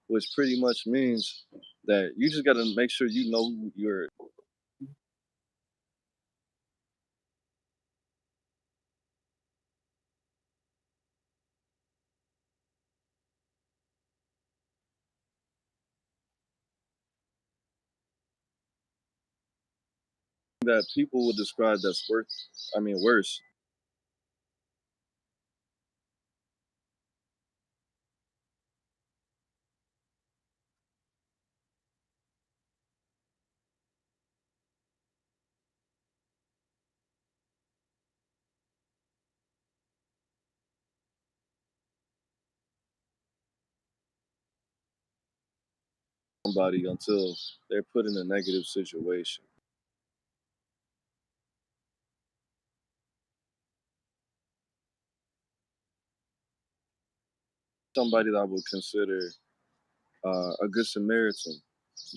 which pretty much means that you just got to make sure you know who your that people would describe that's worse. I mean, worse somebody until they're put in a negative situation. Somebody that I would consider a good Samaritan,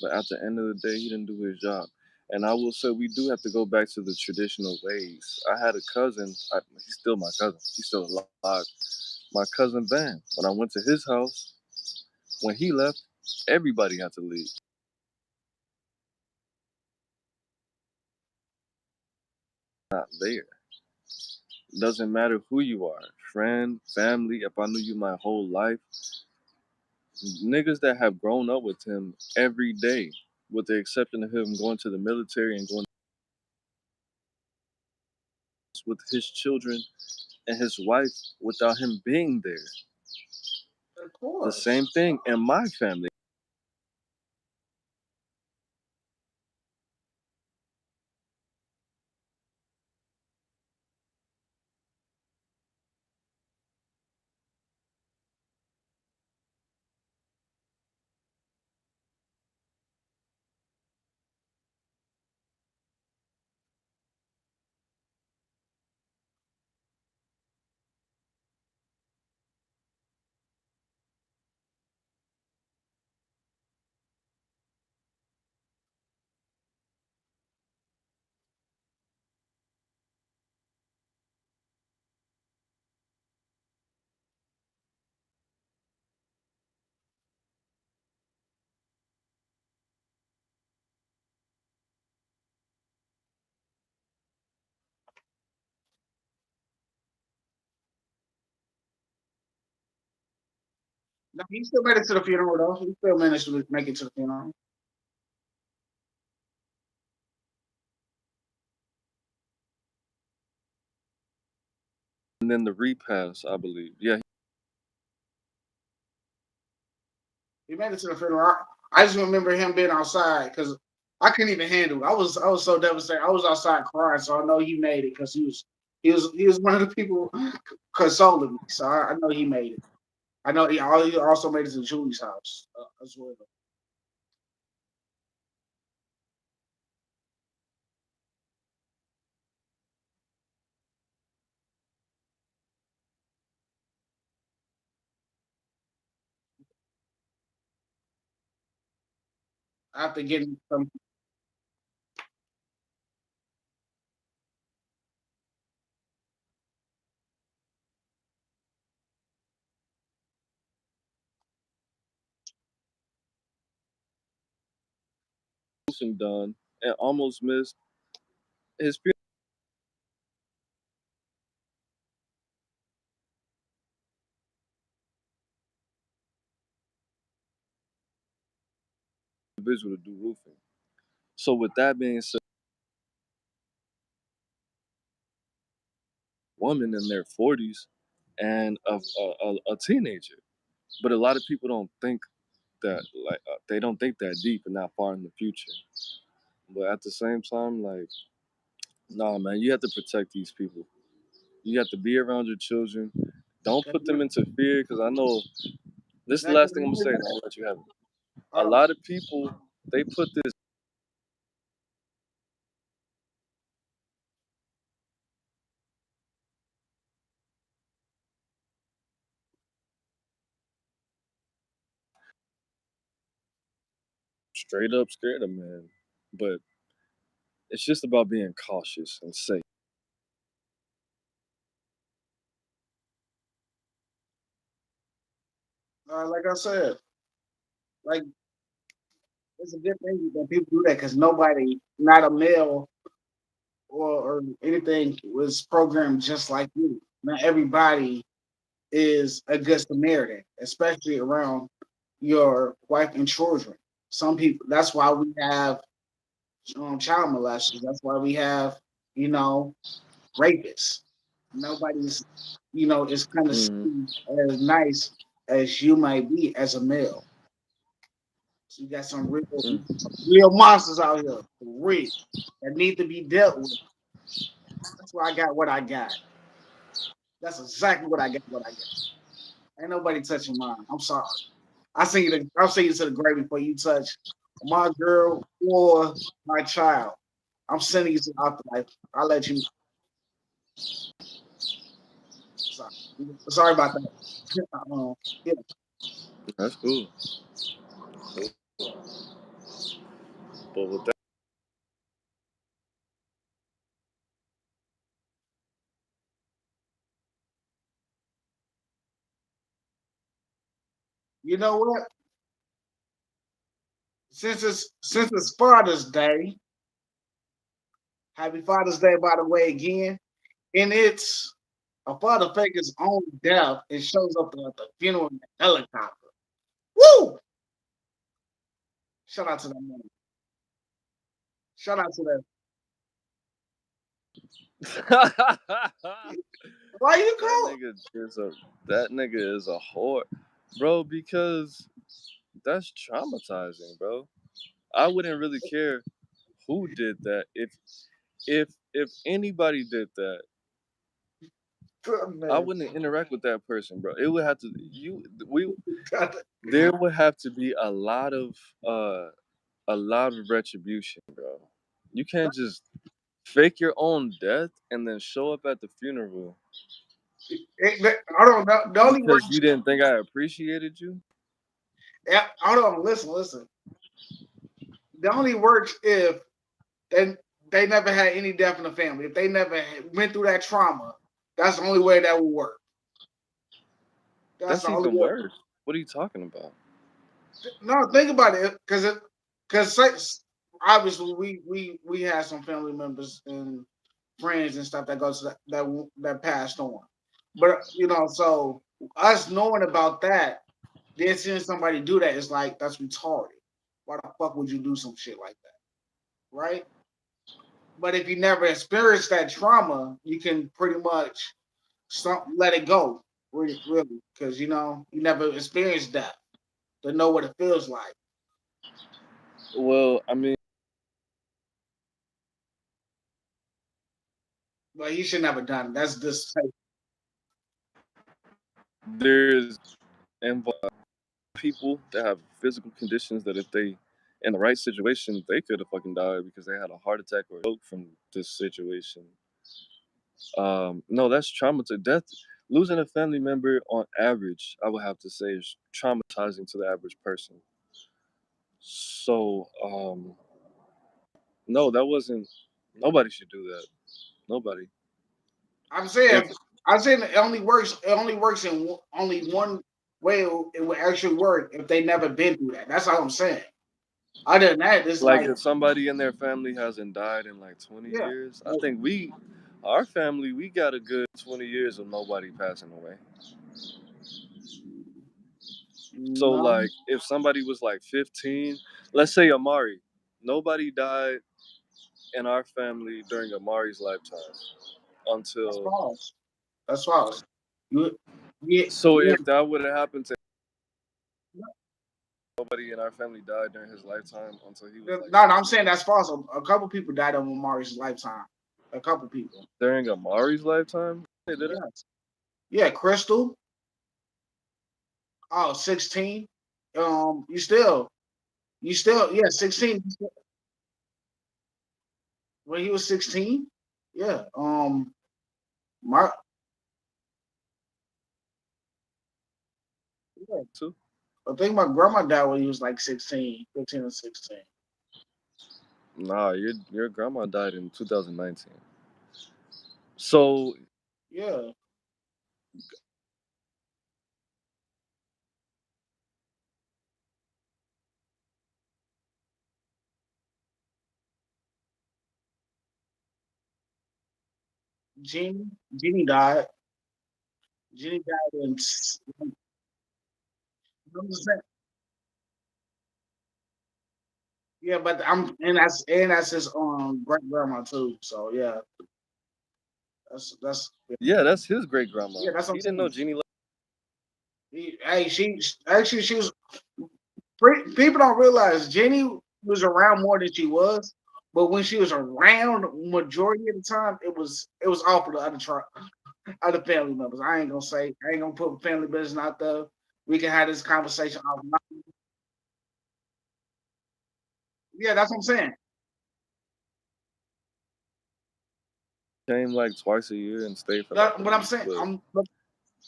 but at the end of the day, he didn't do his job. And I will say we do have to go back to the traditional ways. I had a cousin. He's still my cousin. He's still alive. My cousin Van. When I went to his house, when he left, everybody had to leave. Not there. Doesn't matter who you are, friend, family. If I knew you my whole life, niggas that have grown up with him every day, with the exception of him going to the military and going with his children and his wife without him being there. of The course. same thing in my family. No, he still made it to the funeral though. He still managed to make it to the funeral. And then the repass, I believe. Yeah, He made it to the funeral. I just remember him being outside because I couldn't even handle it. I was so devastated. I was outside crying, so I know he made it because he was one of the people consoling me. So I know he made it. I know he also made it to Julie's house as well. After getting some roofing done and almost missed his funeral. Individual to do roofing. So with that being said, woman in their 40s and a teenager. But a lot of people don't think that they don't think that deep and that far in the future. But at the same time, like, nah, man, you have to protect these people. You have to be around your children. Don't put them into fear, because I know this is the last thing I'm gonna say, and I'll let you have it. A lot of people, they put this straight up scared of, man. But it's just about being cautious and safe. like I said, like it's a good thing that people do that because nobody, not a male or anything, was programmed just like you. Not everybody is a good Samaritan, especially around your wife and children. Some people. That's why we have child molesters. That's why we have, you know, rapists. Nobody's, is kind of Mm-hmm. seen as nice as you might be as a male. So you got some real monsters out here, for real, that need to be dealt with. That's why I got what I got. That's exactly what I got. What I got. Ain't nobody touching mine. I'm sorry. I'll send you to the grave before you touch my girl or my child. I'm sending you to the afterlife. I'll let you. Sorry, sorry about that. Yeah. That's cool. But with that, You know what? Since it's Father's Day, Happy Father's Day, by the way, again. And it's a father fake his own death and shows up at the funeral in a helicopter. Woo! Shout out to that man. Shout out to that. that Why you call? nigga is a whore, bro. Because that's traumatizing, bro. I wouldn't really care who did that. If anybody did that, I Man, wouldn't interact with that person, bro. It would have to you we there would have to be uh a lot of retribution, bro. You can't just fake your own death and then show up at the funeral I don't know. The only because you works. didn't think I appreciated you. Yeah, hold on. Listen. The only works if they they never had any death in the family. If they never went through that trauma, that's the only way that would work. That's That's the only even way. worse. What are you talking about? No, think about it, because obviously we had some family members and friends and stuff that goes to that passed on, but so us knowing about that, Then seeing somebody do that, it's like that's retarded. Why the fuck would you do some shit like that, right? But if you never experienced that trauma, you can pretty much let it go, really, because you never experienced that to know what it feels like. Well, I mean, But he should never done it. That's just there's involved people that have physical conditions that if they in the right situation, they could have fucking died because they had a heart attack or a stroke from this situation. No, that's trauma to death. Losing a family member on average, I would have to say, is traumatizing to the average person. So, no, that wasn't. Nobody should do that. Nobody. I'm If saying. I'm saying it only works. It only works in only one way. It would actually work if they never been through that. That's all I'm saying. Other than that, it's like like if somebody in their family hasn't died in like 20 yeah. years, I think our family, we got a good 20 years of nobody passing away. So No, like if somebody was like 15, let's say Amari, nobody died in our family during Amari's lifetime that's until. false. That's false. You, yeah, So yeah. if that would have happened to nobody in our family died during his lifetime until he was No, like no, I'm 16. saying that's false. A couple people died over Mari's lifetime. A couple people. During Amari's lifetime, they did it. Yes. Yeah, Crystal. Oh, 16. Yeah, 16. When he was 16. Yeah. My, yeah. Too. I think my grandma died when he was like 16, 15 or 16. Nah, your grandma died in 2019. So Yeah. Jeannie. Jeannie died. Jeannie died in. I'm just saying- Yeah, but that's his great grandma too. So yeah, that's yeah, that's his great grandma. yeah, that's what I'm He didn't know saying. Jeannie. Hey, she actually she was. People don't realize Jenny was around more than she was, but when she was around, majority of the time, it was awful to other family members. I ain't gonna put family business out there. We can have this conversation offline. Yeah, that's what I'm saying. Came like twice a year and stayed for like That, a but I'm week, saying, but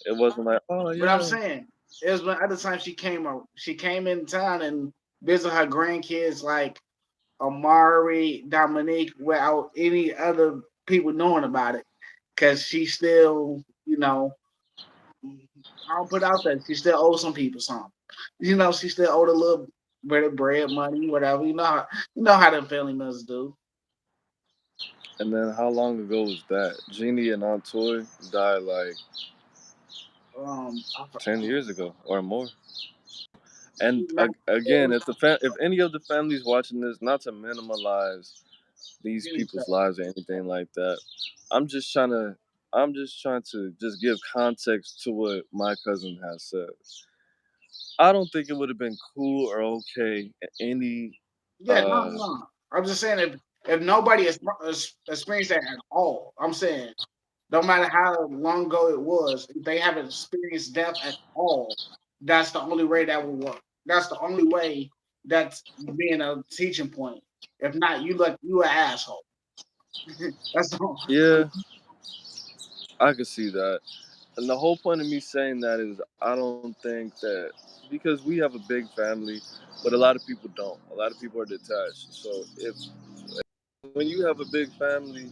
it wasn't like, oh but I'm yeah. saying, it was when other times she came in town and visit her grandkids like Amari, Dominique, without any other people knowing about it. Because she still, I'll put out that she still owes some people some. She still owed a little bit of bread, money, whatever. You know how them family members do. And then how long ago was that? Jeannie and Aunt Toy died like I, 10 years ago or more. And not, again, if any of the families watching this, not to minimize these people's lives or anything like that, I'm just trying to just give context to what my cousin has said. I don't think it would have been cool or okay any yeah, no, uh no. I'm just saying if nobody has experienced that at all, I'm saying no matter how long ago it was, if they haven't experienced death at all, that's the only way that will work. That's the only way that's being a teaching point. If not, you an asshole. That's all. yeah, I could see that. And the whole point of me saying that is I don't think that because we have a big family, but a lot of people don't. A lot of people are detached. So if when you have a big family,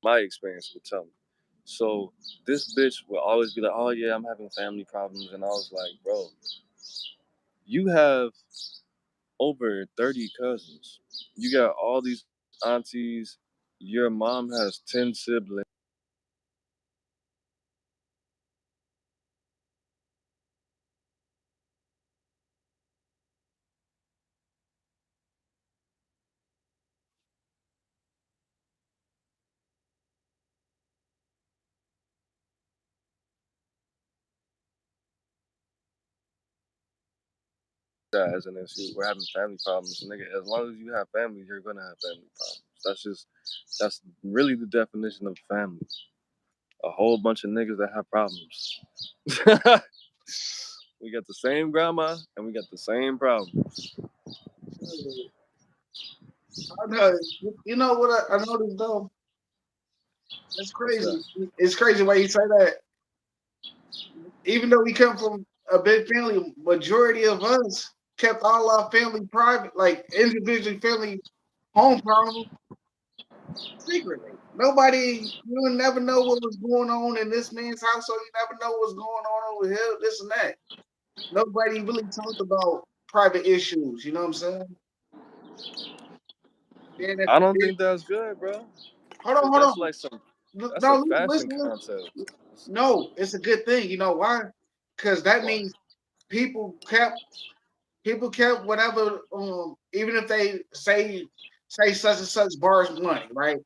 my experience would tell me. So this bitch would always be like, "Oh yeah, I'm having family problems," and I was like, "Bro, you have over 30 cousins. You got all these aunties. Your mom has 10 siblings." That as an issue. We're having family problems. Nigga, as long as you have family, you're gonna have family problems. That's really the definition of family. A whole bunch of niggas that have problems. We got the same grandma and we got the same problems. I know. You know what I noticed though? It's What's that? crazy. It's crazy why you say that. Even though we come from a big family, majority of us kept all our family private, like individually family home problems secretly. Nobody, you would never know what was going on in this man's household. You never know what's going on over here, this and that. Nobody really talked about private issues. You know what I'm saying? Then if, I don't then, think that's good, bro. Cause hold that's on. like some that's a No, fashion listen. concept. No, it's a good thing. You know why? Because that Why? means people kept whatever. Even if they say such and such borrows money, right?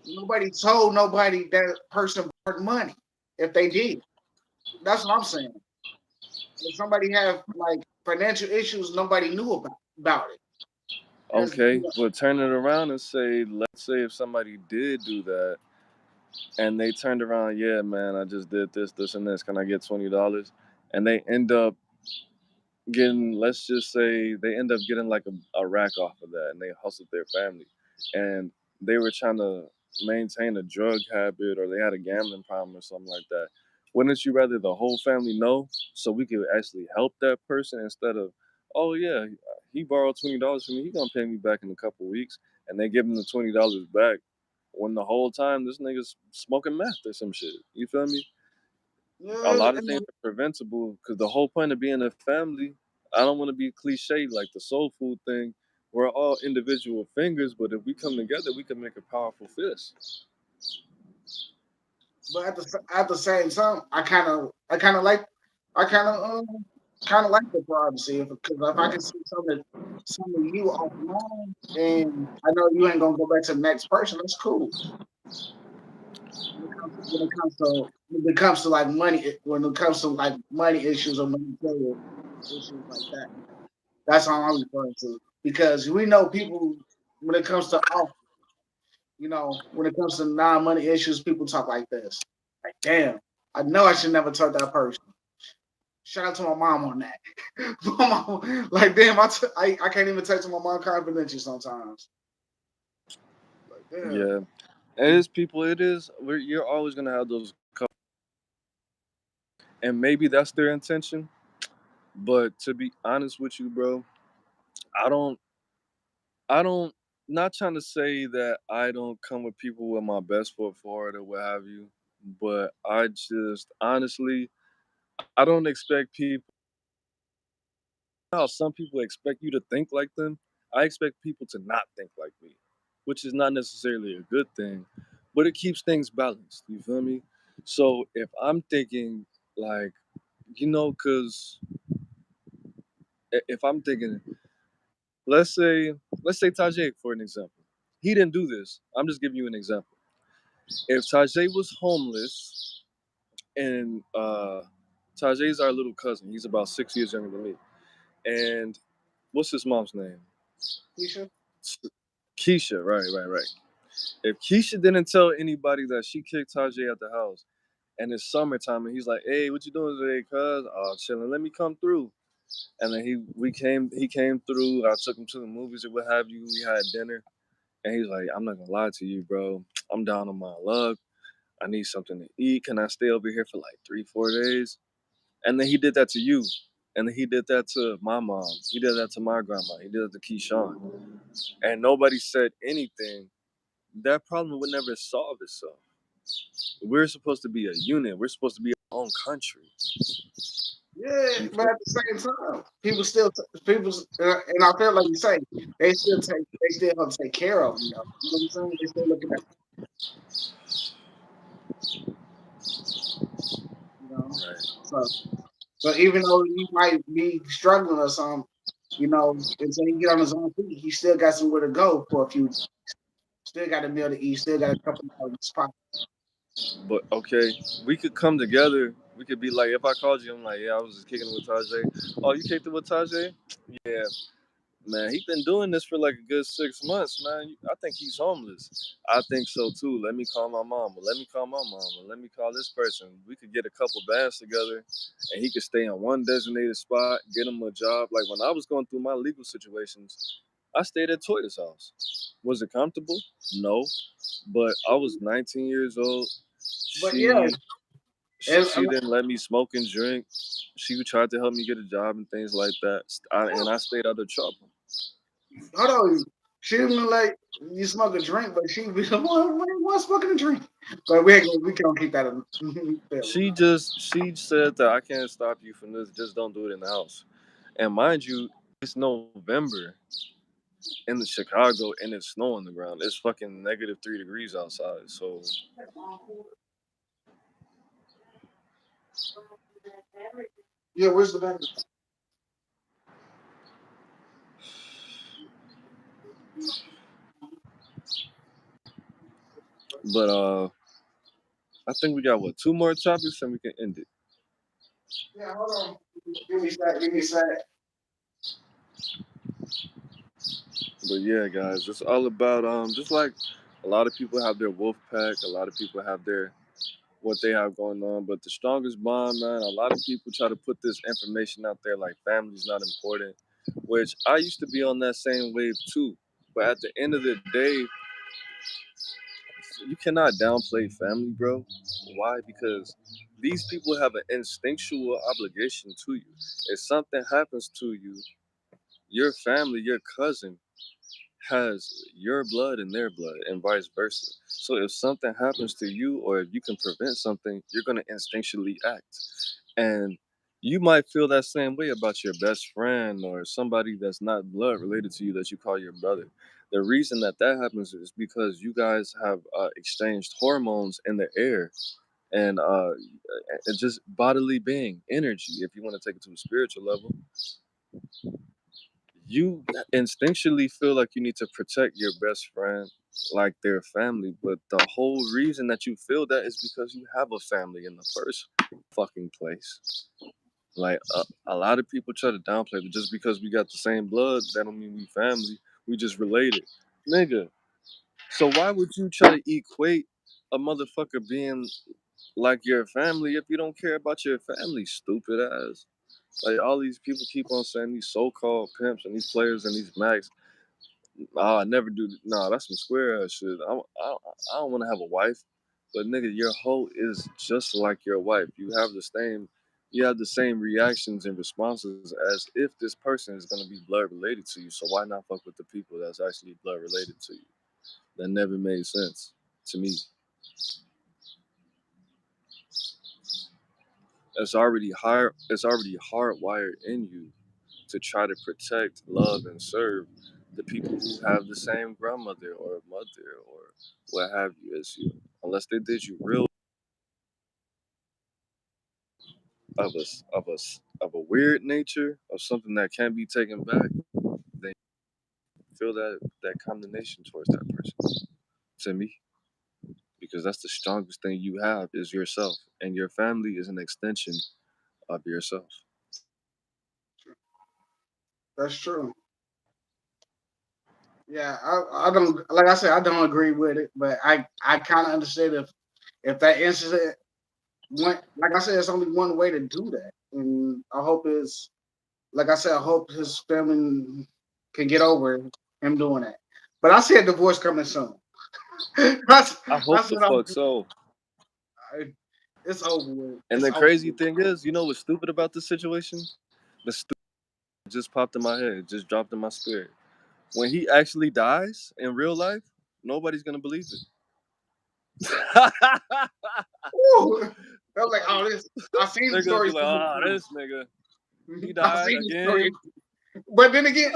Nobody told nobody that person borrowed money if they did. That's what I'm saying. If somebody have like financial issues, nobody knew about it. There's Okay, but turn it around and say, let's say if somebody did do that and they turned around, yeah, man, I just did this, this, and this. Can I get $20? And they end up getting, let's just say, they end up getting like a rack off of that, and they hustled their family, and they were trying to maintain a drug habit, or they had a gambling problem or something like that. Wouldn't you rather the whole family know so we could actually help that person instead of, oh yeah, he borrowed $20 from me, he gonna pay me back in a couple weeks, and they give him the $20 back when the whole time this nigga's smoking meth or some shit. You feel me? A yeah, lot of things are preventable because the whole point of being a family, I don't want to be cliche like the soul food thing. We're all individual fingers, but if we come together, we can make a powerful fist. but at the same time, I kind of like I kind of like the privacy because if I can see some of you offline, and I know you ain't gonna go back to the next person, that's cool. When it comes to like money, when it comes to like money issues or monetary issues like that, that's all I'm referring to. Because we know people when it comes to when it comes to non-money issues, people talk like this. Like, damn, I know I should never touch that person. Shout out to my mom on that. My mom, like, damn, I can't even text my mom confidential sometimes. Like, damn. Yeah, it is people. It is. You're always gonna have those, and maybe that's their intention. But to be honest with you, bro, I don't. I don't. Not trying to say that I don't come with people with my best foot forward or what have you, but I just honestly, I don't expect people. How some people expect you to think like them, I expect people to not think like me, which is not necessarily a good thing, but it keeps things balanced. You feel me? So if I'm thinking like, because if I'm thinking, let's say, Tajay for an example, he didn't do this. I'm just giving you an example. If Tajay was homeless and Tajay's our little cousin, he's about 6 years younger than me, and what's his mom's name? Keisha? Keisha, right. If Keisha didn't tell anybody that she kicked Tajay out the house, and it's summertime, and he's like, "Hey, what you doing today, cuz?" "Oh, chilling. Let me come through." And then he came through. I took him to the movies or what have you. We had dinner, and he's like, "I'm not gonna lie to you, bro. I'm down on my luck. I need something to eat. Can I stay over here for like 3, 4 days?" And then he did that to you, and then he did that to my mom. He did that to my grandma. He did that to Keyshawn, and nobody said anything that problem would never solve itself. We're supposed to be a unit. We're supposed to be our own country. Yeah, but at the same time, and I feel like you say they still have to take care of them. Though. You know what I'm saying? They still looking at, you know. Right. So even though he might be struggling or something, you know, until he get on his own feet, he still got somewhere to go for a few. Still got a meal to eat. Still got a couple of spots. But okay, we could come together. We could be like, if I called you, I'm like, yeah, I was just kicking it with Tajay. Oh, you kicked it with Tajay? Yeah, man, he been doing this for like a good 6 months, man. I think he's homeless. I think so too. Let me call my mama. Let me call my mama. Let me call this person. We could get a couple bands together, and he could stay in one designated spot, get him a job. Like when I was going through my legal situations, I stayed at Toya's house. Was it comfortable? No, but I was 19 years old. But yeah, She didn't let me smoke and drink. She tried to help me get a job and things like that. And I stayed out of trouble. hold on. She didn't like you smoke a drink, but she be the one smoking a drink. But we can't keep that in. She said that I can't stop you from this. Just don't do it in the house. And mind you, it's November in the Chicago and it's snow on the ground. It's fucking -3 degrees outside. So, Yeah, where's the battery? but I think we got what, 2 more topics and we can end it. Yeah, hold on. Give me a sec. Give me a sec. But yeah, guys, it's all about just like a lot of people have their wolf pack, a lot of people have their what they have going on. But the strongest bond, man, a lot of people try to put this information out there like family's not important, which I used to be on that same wave too. But at the end of the day, you cannot downplay family, bro. Why? Because these people have an instinctual obligation to you. If something happens to you, your family, your cousin, has your blood and their blood, and vice versa. So if something happens to you, or if you can prevent something, you're gonna instinctually act. And you might feel that same way about your best friend or somebody that's not blood related to you that you call your brother. The reason that that happens is because you guys have exchanged hormones in the air and just bodily being energy. If you want to take it to a spiritual level, you instinctually feel like you need to protect your best friend like their family, but the whole reason that you feel that is because you have a family in the first fucking place. Like a lot of people try to downplay, but just because we got the same blood, that don't mean we family. We just related, nigga. So why would you try to equate a motherfucker being like your family if you don't care about your family, stupid ass? Like all these people keep on saying these so-called pimps and these players and these max. Oh, I never do. Nah, that's some square ass shit. I don't want to have a wife, but nigga, your hoe is just like your wife. You have the same reactions and responses as if this person is gonna be blood related to you. So why not fuck with the people that's actually blood related to you? That never made sense to me. It's already hardwired in you to try to protect, love, and serve the people who have the same grandmother or mother or what have you as you, unless they did you real of a weird nature of something that can't be taken back. Then feel that condemnation towards that person. To me, because that's the strongest thing you have is yourself, and your family is an extension of yourself. That's true. Yeah, I don't like I said I don't agree with it, but I kind of understand if that incident went like I said, it's only one way to do that, and I hope it's like I said, I hope his family can get over him doing that. But I see a divorce coming soon. that's I hope that's the what fuck so. it's over with. And It's the over crazy with. thing is, you know what's stupid about this situation? The stupid just popped in my head, just dropped in my spirit. When he actually dies in real life, nobody's gonna believe it. Ooh. I was like, oh, this. I seen the They're gonna be stories. like, "Ah, this nigga, he I died seen the again." stories. But then again,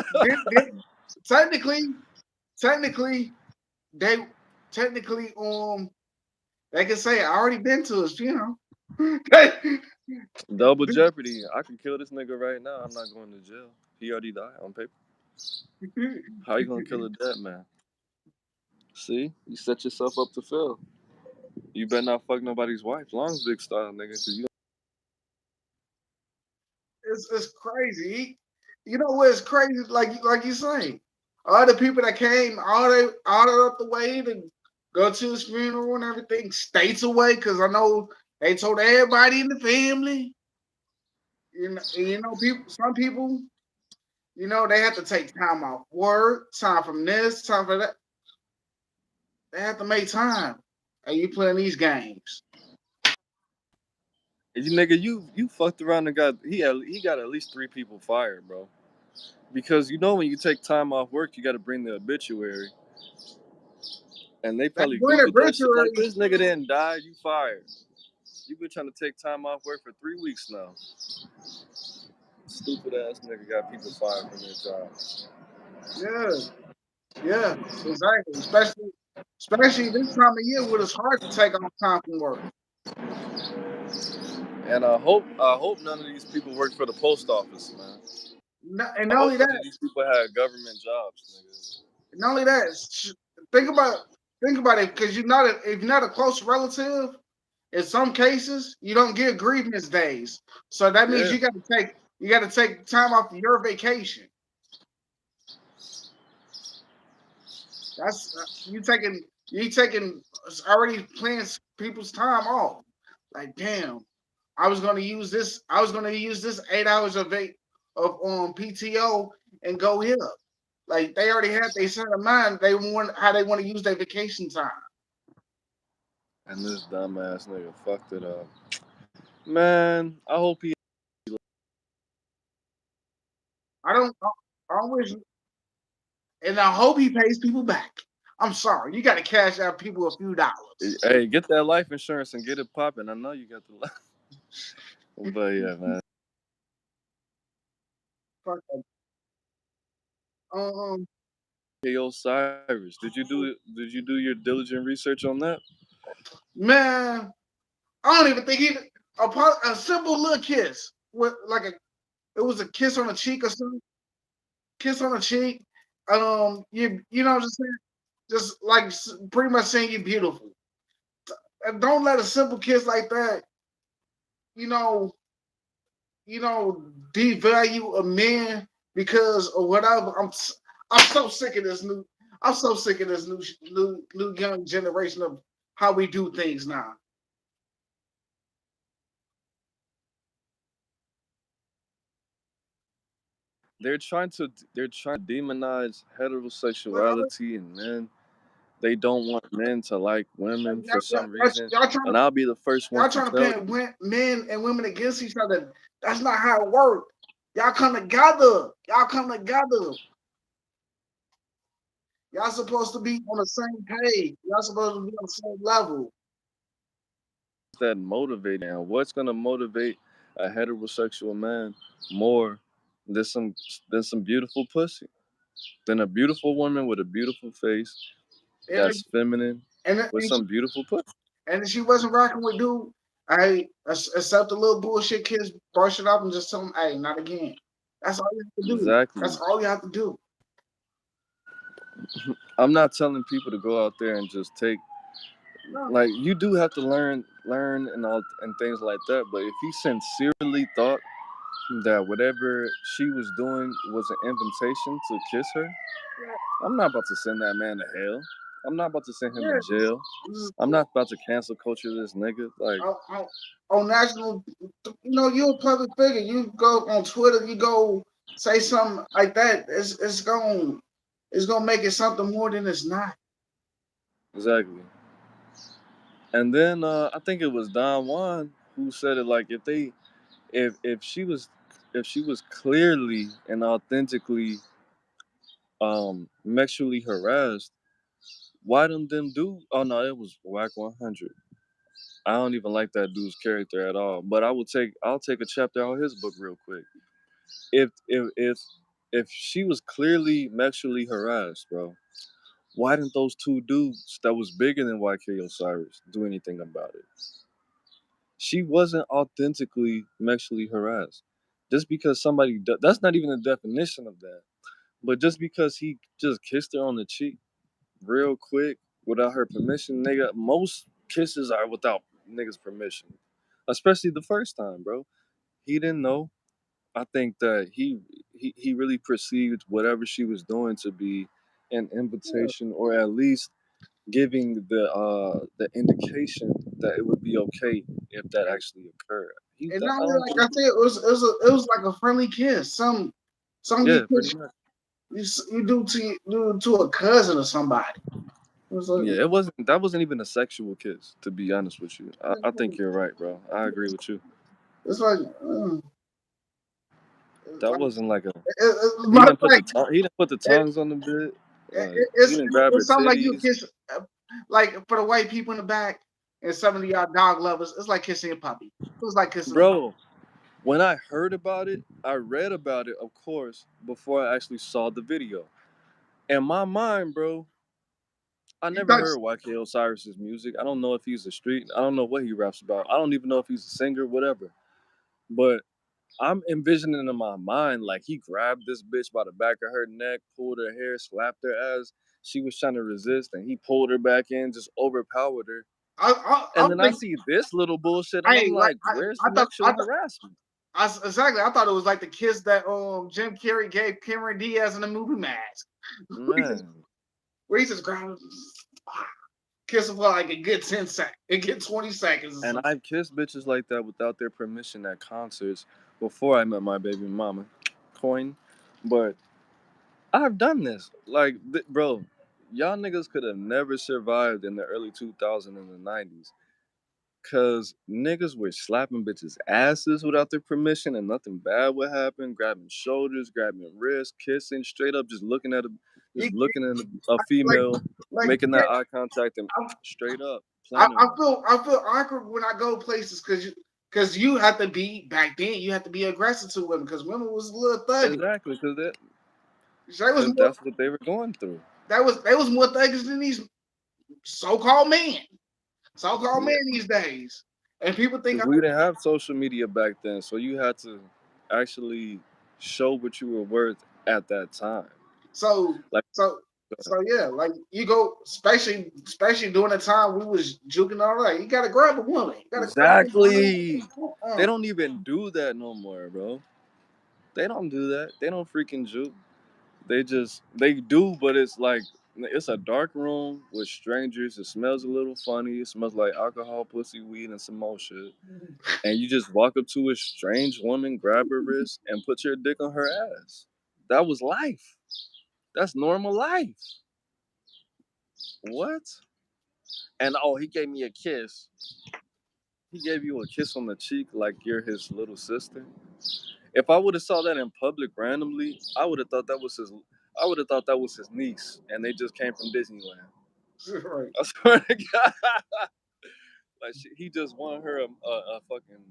technically, they technically they can say I already been to his funeral. Double jeopardy. I can kill this nigga right now. I'm not going to jail. He already died on paper. How you gonna kill a dead man? See, you set yourself up to fail. You better not fuck nobody's wife, long big style, nigga. Cause you It's crazy. You know what's crazy? Like you say, all the people that came all up the way to go to his funeral and everything, states away, because I know they told everybody in the family. People. Some people, they have to take time off work, time from this, time for that. They have to make time. And you playing these games. nigga, you fucked around and he got at least 3 people fired, bro. Because when you take time off work, you got to bring the obituary, and they That probably boy googled that shit like obituary. this nigga didn't die, you fired. You been trying to take time off work for 3 weeks now. Stupid ass nigga got people fired from their jobs. Yeah, exactly. Especially this time of year when it's hard to take off time from work. And I hope none of these people work for the post office, man. And I not hope only none that, of these people had government jobs, nigga. not only that, think about it, because if you're not a close relative, in some cases you don't get grievance days. So that means Yeah. you got to take time off your vacation. That's you taking already plans people's time off. Like damn, I was gonna use this 8 hours of PTO and go here. Like they already had they set of mind how they want to use their vacation time. And this dumbass nigga fucked it up. Man, I hope he. I don't I wish and I hope he pays people back. I'm sorry, you got to cash out people a few dollars. Hey, get that life insurance and get it popping. I know you got the life. But yeah, man. Fuck that. Um, Hey, Osiris, did you do your diligent research on that? man, I don't even think a simple little kiss with it was a kiss on the cheek or something. Kiss on the cheek. You know what I'm saying? Just like pretty much saying you're beautiful. And don't let a simple kiss like that, you know, devalue a man because of whatever. I'm so sick of this new. I'm so sick of this new young generation of how we do things now. They're trying to demonize But heterosexuality and men. They don't want men to like women for some reason. y'all trying And I'll be the first one y'all to trying to tell pit you. men and women against each other. That's not how it works. Y'all come together. Y'all come together. Y'all supposed to be on the same page. Y'all supposed to be on the same level. That motivate man. What's gonna motivate a heterosexual man more than some beautiful pussy? Than a beautiful woman with a beautiful face And that's feminine and with some beautiful pussy. and if she wasn't rocking with dude, I accept the little bullshit kids, brush it up, and just tell them, hey, not again. That's all you have to do. Exactly. That's all you have to do. I'm not telling people to go out there and just take No. like you do have to learn and things like that. But if he sincerely thought that whatever she was doing was an invitation to kiss her, Yeah, I'm not about to send that man to hell. I'm not about to send him yeah. to jail. Just I'm not about to cancel culture this nigga. Like, on national, you're a public figure. You go on Twitter, you go say something like that. It's gonna make it something more than it's not. exactly. And then I think it was Don Juan who said it like if she was clearly and authentically sexually harassed, Why them do? Oh no, it was Whack 100. I don't even like that dude's character at all. But I'll take a chapter out of his book real quick. If if if if she was clearly sexually harassed, bro, why didn't those two dudes that was bigger than YK Osiris do anything about it? She wasn't authentically sexually harassed. Just because that's not even a definition of that. But just because he just kissed her on the cheek real quick without her permission, nigga, most kisses are without niggas' permission. Especially the first time, bro. He didn't know. I think that he really perceived whatever she was doing to be an Yeah. invitation, or at least giving the indication that it would be okay if that actually occurred. And I not only don't like I think, said, it was like a friendly kiss. Some you yeah, kiss pretty much. you do to a cousin or somebody. It was like, Yeah, that wasn't even a sexual kiss, to be honest with you. I think you're right, bro. I agree with you. it's like, That like wasn't like a he matter of didn't put the fact, tongue he didn't put the it, tongues on the bit. it, Like he it's didn't grab her it's something like you titties. kiss, like for the white people in the back and some of y'all dog lovers. It's like kissing a puppy. It was like kissing a puppy. Bro, when I heard about it, I read about it, of course, before I actually saw the video. In my mind, bro, I You never touch. heard YK Osiris's music. I don't know if he's a street. I don't know what he raps about. I don't even know if he's a singer, whatever. But I'm envisioning in my mind like he grabbed this bitch by the back of her neck, pulled her hair, slapped her ass. She was trying to resist, and he pulled her back in, just overpowered her. And I then I think see this little bullshit, and I I'm like like, where's I the thought sexual harassment? exactly. I thought it was like the kiss that Jim Carrey gave Cameron Diaz in the movie Mask. Man. Where he just grabbed kiss him for like a good 10 seconds, a good 20 seconds or And something. I've kissed bitches like that without their permission at concerts before I met my baby mama. Coin. But I've done this. Like, bro, y'all niggas could have never survived in the early 2000s and the 90s. Cause niggas were slapping bitches' asses without their permission and nothing bad would happen. Grabbing shoulders, grabbing wrists, kissing, straight up just It, looking at a like female, like making that eye contact and I, straight up planning one. I feel awkward when I go places because you have to be back then. You have to be aggressive to women because women was a little thuggy. Exactly, They was cause more that's what they were going through. they was more thuggish than these so-called men. So-called men Yeah, these days. And people think cause we didn't have social media back then, so you had to actually show what you were worth at that time. so Like, so so yeah, like you go, especially during the time we was juking all right. You gotta grab a woman. You gotta grab a exactly. They woman. don't even do that no more, bro. They don't do that. They don't freaking juke. They do, but it's like it's a dark room with strangers. It smells a little funny. It smells like alcohol, pussy, weed, and some more shit. And you just walk up to a strange woman, grab her wrist, and put your dick on her ass. That was life. That's normal life. What? And oh, he gave me a kiss. He gave you a kiss on the cheek like you're his little sister. If I would have saw that in public randomly, I would have thought that was his. I would have thought that was his niece, and they just came from Disneyland. Right. I swear to God, like he just won her a fucking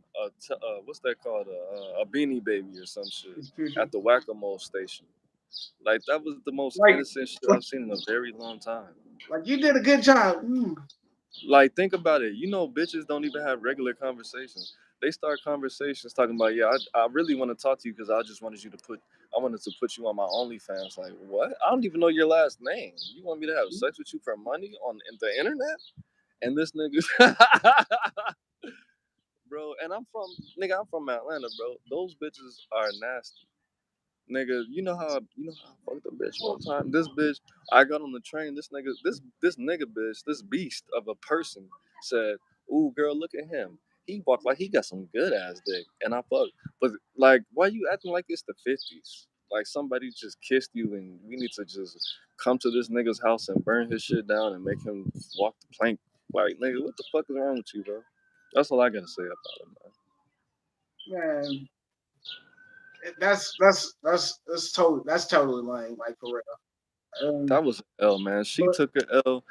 what's that called a beanie baby or some shit at the whack a mole station. Like that was the most like innocent shit I've seen in a very long time. like you did a good job. Like, think about it. You know, bitches don't even have regular conversations. They start conversations talking about, yeah, I really want to talk to you because I wanted to put you on my OnlyFans. Like, what? I don't even know your last name. You want me to have sex with you for money on the internet? And this nigga, bro. And I'm from Atlanta, bro. Those bitches are nasty. Nigga, you know how I fucked a bitch one time. This bitch, I got on the train. This nigga bitch, this beast of a person said, "Ooh, girl, look at him. He walked like he got some good ass dick." And I fucked. But like, why you acting like it's the 50s? Like somebody just kissed you, and we need to just come to this nigga's house and burn his shit down and make him walk the plank. Like, nigga, what the fuck is wrong with you, bro? That's all I gotta say about it, man. Man, that's totally lame, like for real. Um, That was an L, man. She but took an L.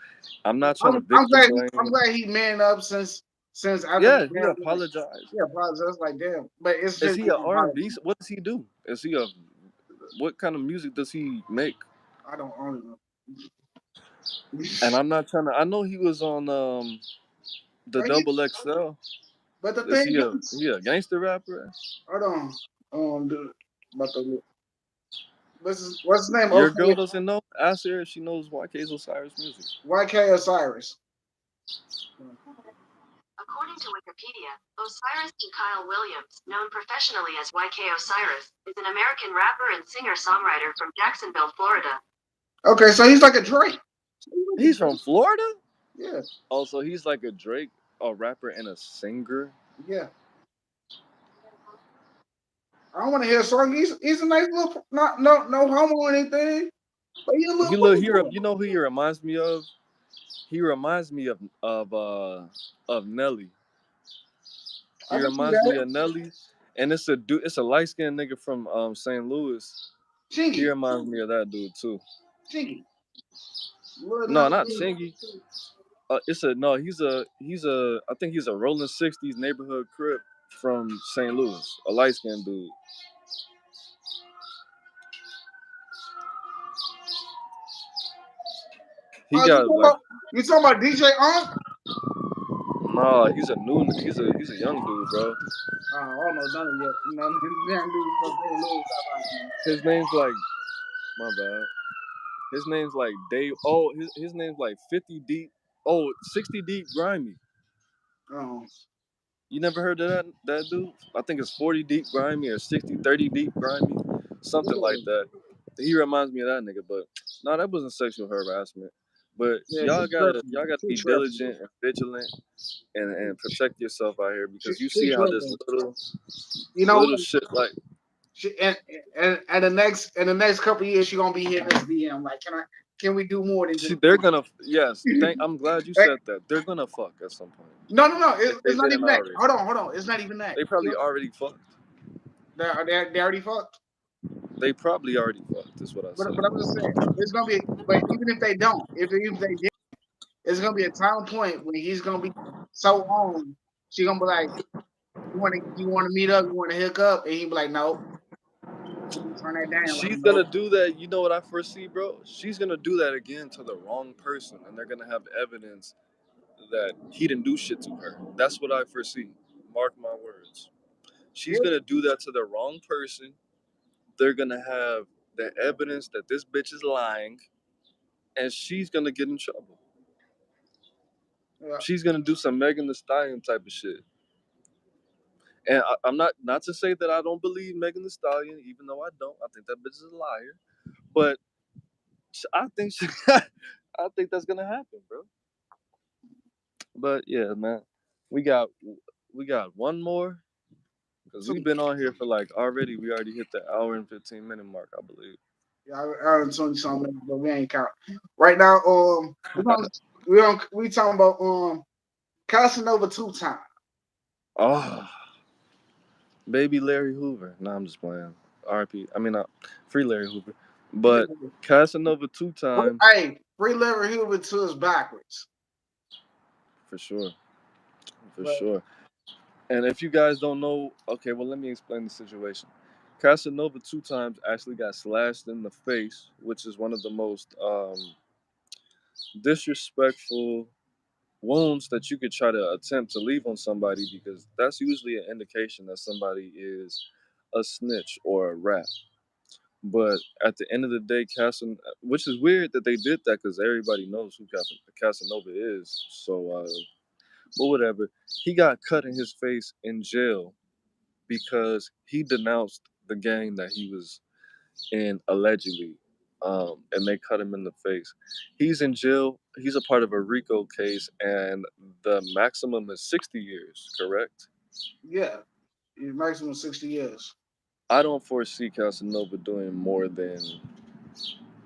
I'm not trying to I'm victim glad I'm blame. glad he man up since after the Yeah, he damn like, apologized. yeah, apologize like damn. But it's Is just he a getting R&B? apology. What does he do? Is he a what kind of music does he make? I don't own it. And I'm not trying to. I know he was on the But he, Double XL. but the Is thing is, he a gangster rapper? hold on, dude, about the what's his name? Your girl Okay, doesn't know. Ask her if she knows YK's Osiris music. YK Osiris. According to Wikipedia, Osiris and Kyle Williams, known professionally as YK Osiris, is an American rapper and singer-songwriter from Jacksonville, Florida. Okay, so he's like a Drake. He's from Florida. Yeah, Oh, so he's like a Drake, a rapper and a singer. yeah. I don't want to hear a song. He's a nice little, not no homo or anything, but he's a little He look white here. boy. You know who he reminds me of? He reminds me of Nelly. I He can see reminds me that. of Nelly, and it's a dude. It's a light skinned nigga from St. Louis. He Chingy, reminds me of that dude too. Chingy. Little No, nice not little- Chingy. It's a no. He's a. I think he's a Rolling 60s neighborhood crip from St. Louis. A light skinned dude. He Oh, got like you talking about DJ Unk? nah. He's a young dude, bro. Oh, I don't know none of you. None of them dudes from St. Louis. His name's like my bad. His name's like Dave. Oh, his name's like 50 deep. Oh, 60 deep grimy. Oh, You never heard of that dude? I think it's 40 deep grimy or 60 30 deep grimy, something like yeah, that. He reminds me of that nigga, but no, that wasn't sexual harassment. But yeah. She y'all gotta She be tripping. diligent and vigilant and protect yourself out here because you She see how this tripping. You know little what? shit like She and the next couple of years she gonna be hitting this DM like, can we do more than just? they're gonna yes. I'm glad you Hey, said that. They're gonna fuck at some point no. if they It's not didn't even that. already. Hold on. It's not even that. They probably already fucked. They already fucked. They probably already fucked. Is what I said. But I'm just saying, it's gonna be. But even if they don't, if they did, it's gonna be a time point when he's gonna be so on. She gonna be like, you want to meet up, you want to hook up, and he be like, no, turn that down. Like, She's no, gonna do that. You know what I foresee, bro? She's gonna do that again to the wrong person, and they're gonna have evidence that he didn't do shit to her. That's what I foresee. Mark my words. She's yeah, gonna do that to the wrong person. They're gonna have the evidence that this bitch is lying, and she's gonna get in trouble. yeah, She's gonna do some Megan the Stallion type of shit. And I'm not to say that I don't believe Megan the Stallion, even though I don't. I think that bitch is a liar. But I think I think that's gonna happen, bro. But yeah, man, we got we got one more because we've two. been on here for like already. We already hit the hour and 15 minute mark, I believe. Yeah, I was 20 something, but we ain't count. Right now, we talking about Casanova 2 time. Oh, baby Larry Hoover. No, I'm just playing. RP. I mean, free Larry Hoover. But Casanova 2 times Hey, free Larry Hoover to us backwards. for sure, for But sure. And if you guys don't know, okay, well let me explain the situation. Casanova 2 times actually got slashed in the face, which is one of the most disrespectful wounds that you could try to attempt to leave on somebody because that's usually an indication that somebody is a snitch or a rat. But at the end of the day, which is weird that they did that because everybody knows who Casanova is. So, but whatever. He got cut in his face in jail because he denounced the gang that he was in allegedly, and they cut him in the face. He's in jail. He's a part of a RICO case, and the maximum is 60 years. Correct? yeah, maximum 60 years. I don't foresee Casanova doing more than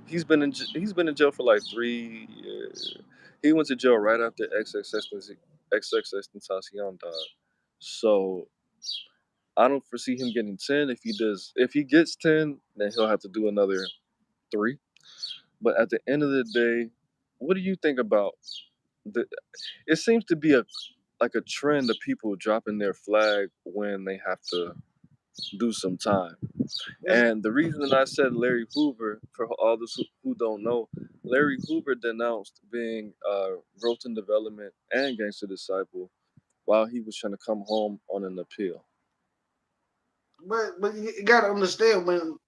he's been in jail for like 3 years. He went to jail right after XXX died. So I don't foresee him getting 10. If he gets 10, then he'll have to do another 3. But at the end of the day, what do you think about the? It seems to be a like a trend of people dropping their flag when they have to do some time. It's, And the reason that I said Larry Hoover, for all those who don't know, Larry Hoover denounced being growth and development and gangster disciple while he was trying to come home on an appeal. but you gotta understand when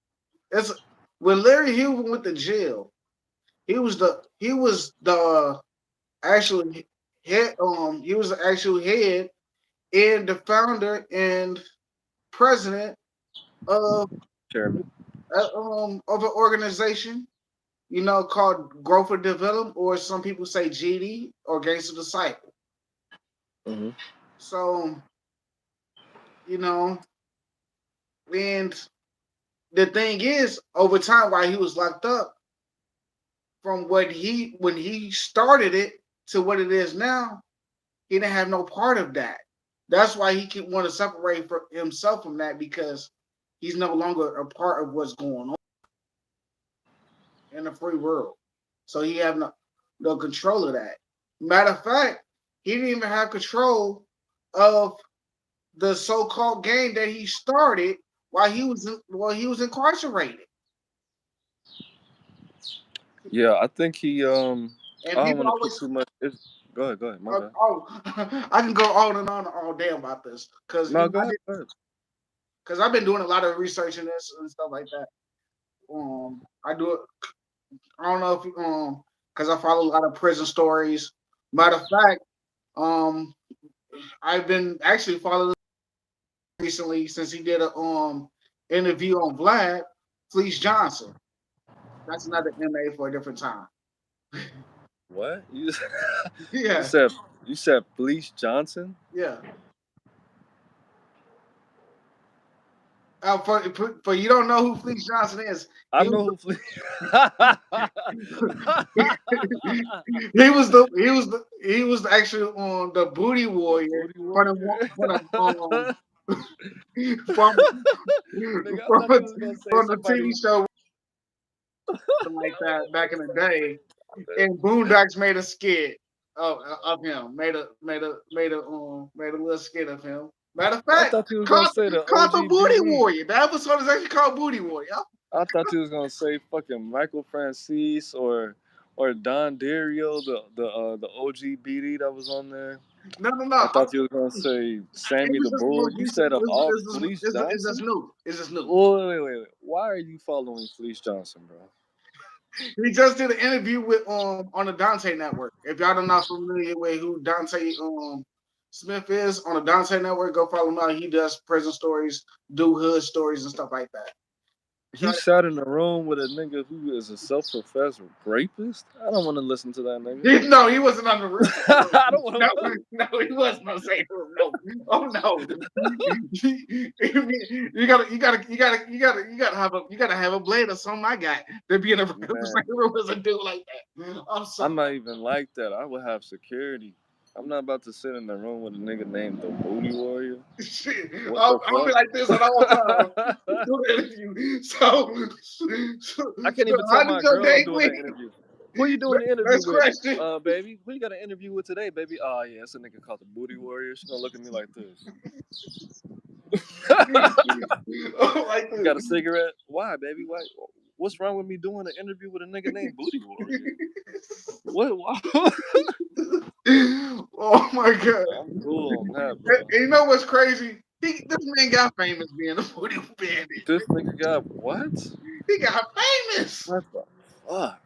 Larry Hoover went to jail, he was the actual head he was the actual head and the founder and president of Chairman. of an organization, called Growth and Development, or some people say GD or Gangster Disciple. Hmm. So, you know, and the thing is, over time while he was locked up, from when he started it to what it is now, he didn't have no part of that. That's why he can want to separate himself from that, because he's no longer a part of what's going on in the free world. So he have no control of that. Matter of fact, he didn't even have control of the so-called gang that he started while he was incarcerated. Yeah, I think he. And I don't people want to put always too much. Go ahead. Go ahead. My bad. I can go on and on all day about this, because No, go ahead. Go ahead. I've been doing a lot of research in this and stuff like that. I do it. I don't know if because I follow a lot of prison stories. Matter of fact, um, I've been actually following recently since he did a interview on Vlad Fleece Johnson. That's another MA for a different time. What you? you Yeah, said you said Fleece Johnson. yeah. For you don't know who Fleece Johnson is, I he was know who Fleece. he was actually on the Booty The Warrior booty from warrior. from Nigga, I thought you was gonna say from the TV somebody. show like that back in the day. And Boondocks made a skit of him, made a little skit of him. Matter of I fact, thought you was gonna say the called the Booty OGBD. Warrior. The episode is actually called Booty Warrior. I thought you was gonna say fucking Michael Francis or Don Dario, the OGBD that was on there. No, no, I no. thought you was gonna say It Sammy was the just Bull. You said of all Fleece it's just Johnson. new. It's just new. Wait. Why are you following Fleece Johnson, bro? He just did an interview with on the Dante Network. If y'all are not familiar with who Dante Smith is on the Dante Network, go follow him out. He does prison stories, do hood stories and stuff like that. He sat in a room with a nigga who is a self-professed rapist. I don't want to listen to that nigga. No, he wasn't on the room. I don't want No, to. no, he wasn't on the same room. No, oh no. You gotta have a blade or something. I got to be in the Man, same room as a dude like that. I'm I'm sorry. not even like that. I would have security. I'm not about to sit in the room with a nigga named the Booty Warrior. Shit, What the I'll be like this at all times. fuck? Do the interview. I can't So even tell how did my your girl I'm day doing went? that interview. Who you doing the interview Next with, question. baby? Who you got an interview with today, baby? Oh yeah, it's a nigga called the Booty Warrior. She gonna look at me like this. Oh, like You got a cigarette? Why, baby? Why? What's wrong with me doing an interview with a nigga named Booty Warrior? What? Oh my god! I'm cool on that, And bro. you know what's crazy? This man got famous being a booty bandit. This nigga got what? He got famous. What the fuck?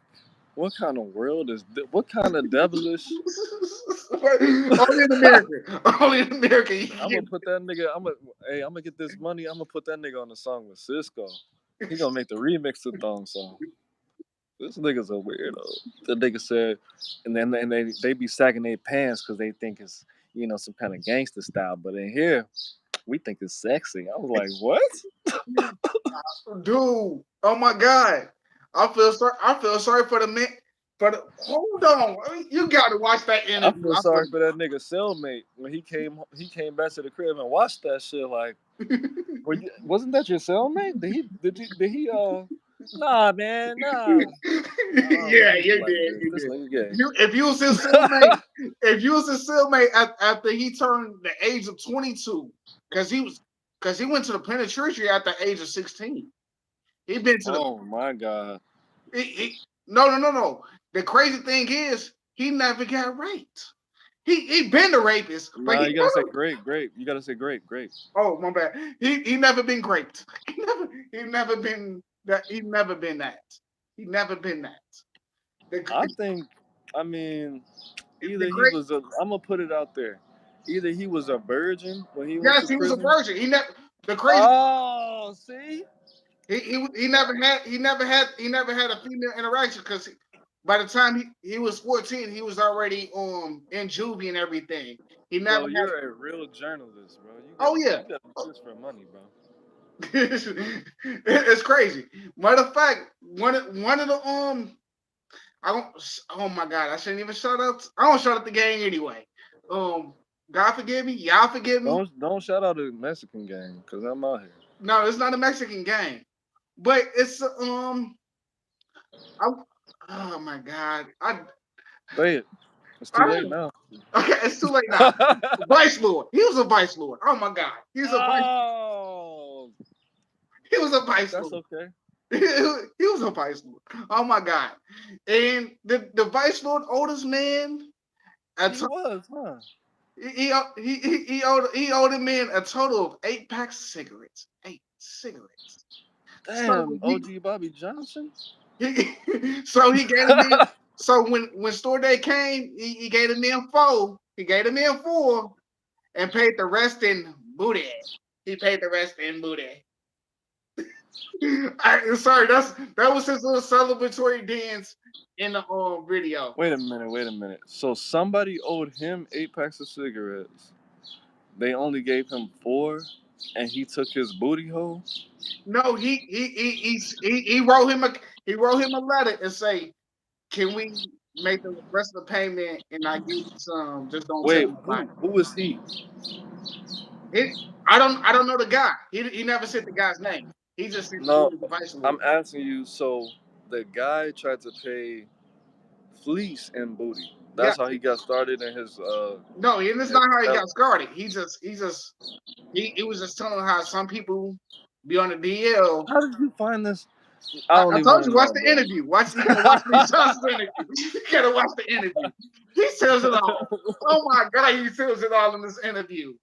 What kind of world is this? What kind of devilish? Only in America. Only in America. I'm gonna put that nigga. I'm gonna get this money. I'm gonna put that nigga on the song with Cisco. He gonna make the remix to Thong song. This nigga's a weirdo. The nigga said, and then they be sagging their pants because they think it's some kind of gangster style. But in here, we think it's sexy. I was like, what? Dude, oh my god. I feel sorry for the man. Hold on. You gotta watch that I interview. feel sorry for that nigga cellmate when he came back to the crib and watched that shit. Like, wasn't that your cellmate? Did he Nah, man, nah. Yeah, Don't you do like did. this. You This did. nigga gay. If you was his cellmate, if you was his cellmate after he turned the age of 22, because he went to the penitentiary at the age of 16. He been to the Oh my God. no. The crazy thing is he never got raped. He been the rapist, but Nah, he you gotta say never. grape. You gotta say grape. Oh my bad. He never been raped. He never been that. He never been that. He never been that. I The, think, I mean, the either he great. was a. I'm gonna put it out there. Either he was a virgin when he went Yes, to he was a prison. virgin. He never. The crazy. Oh, see. He never had a female interaction because by the time he was 14, he was already in juvie and everything. He never Bro, had. you're a real journalist, bro. Oh yeah, You got this for money, bro. it's crazy. Matter of fact, one of the I don't. Oh my God, I shouldn't even shout out. I don't shout out the gang anyway. God forgive me. Y'all forgive me. Don't shout out the Mexican gang, cause I'm out here. No, it's not a Mexican gang, but it's I, oh my God, Say it. It's too late now. okay, it's too late now. Vice Lord. He was a Vice Lord. Oh my God, Oh, he was a Vice that's Lord. okay. He was a Vice Lord. Oh my God, and the Vice Lord oldest man. He was, huh? He owed a man a total of 8 packs of cigarettes. 8 cigarettes. So Damn, OG Bobby Johnson. he gave him in. So when store day came, he gave him in 4. He gave him in 4 and paid the rest in booty. He paid the rest in booty. Sorry, that was his little celebratory dance in the video. Wait a minute. So somebody owed him 8 packs of cigarettes. They only gave him 4, and he took his booty hole. No, he wrote him a letter and say, "Can we make the rest of the payment and I give you some? Just don't tell Wait, nobody." who is he? I don't know the guy. He never said the guy's name. He just said he No, was the vice I'm lord. asking you. So the guy tried to pay fleece and booty. Yeah, That's how he got started in his no, and it's his not how he got talent. started. He was just telling how some people be on the DL. How did you find this? I don't I even told want you, to watch know, the bro. interview. You gotta watch Lee Johnson's interview. You gotta watch the interview. He tells it all. Oh my God, he tells it all in this interview.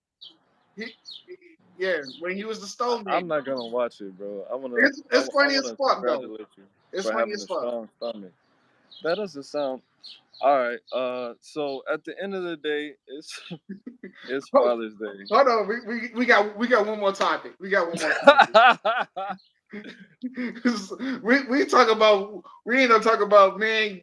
Yeah, when he was the stone I'm baby. not gonna watch it, bro. It's I funny as wanna fuck though. congratulate you It's for funny having as a fuck. strong stomach. That doesn't sound all right. So at the end of the day, it's Hold Father's Day. on, we got one more topic. We got one more topic. We ain't gonna talk about man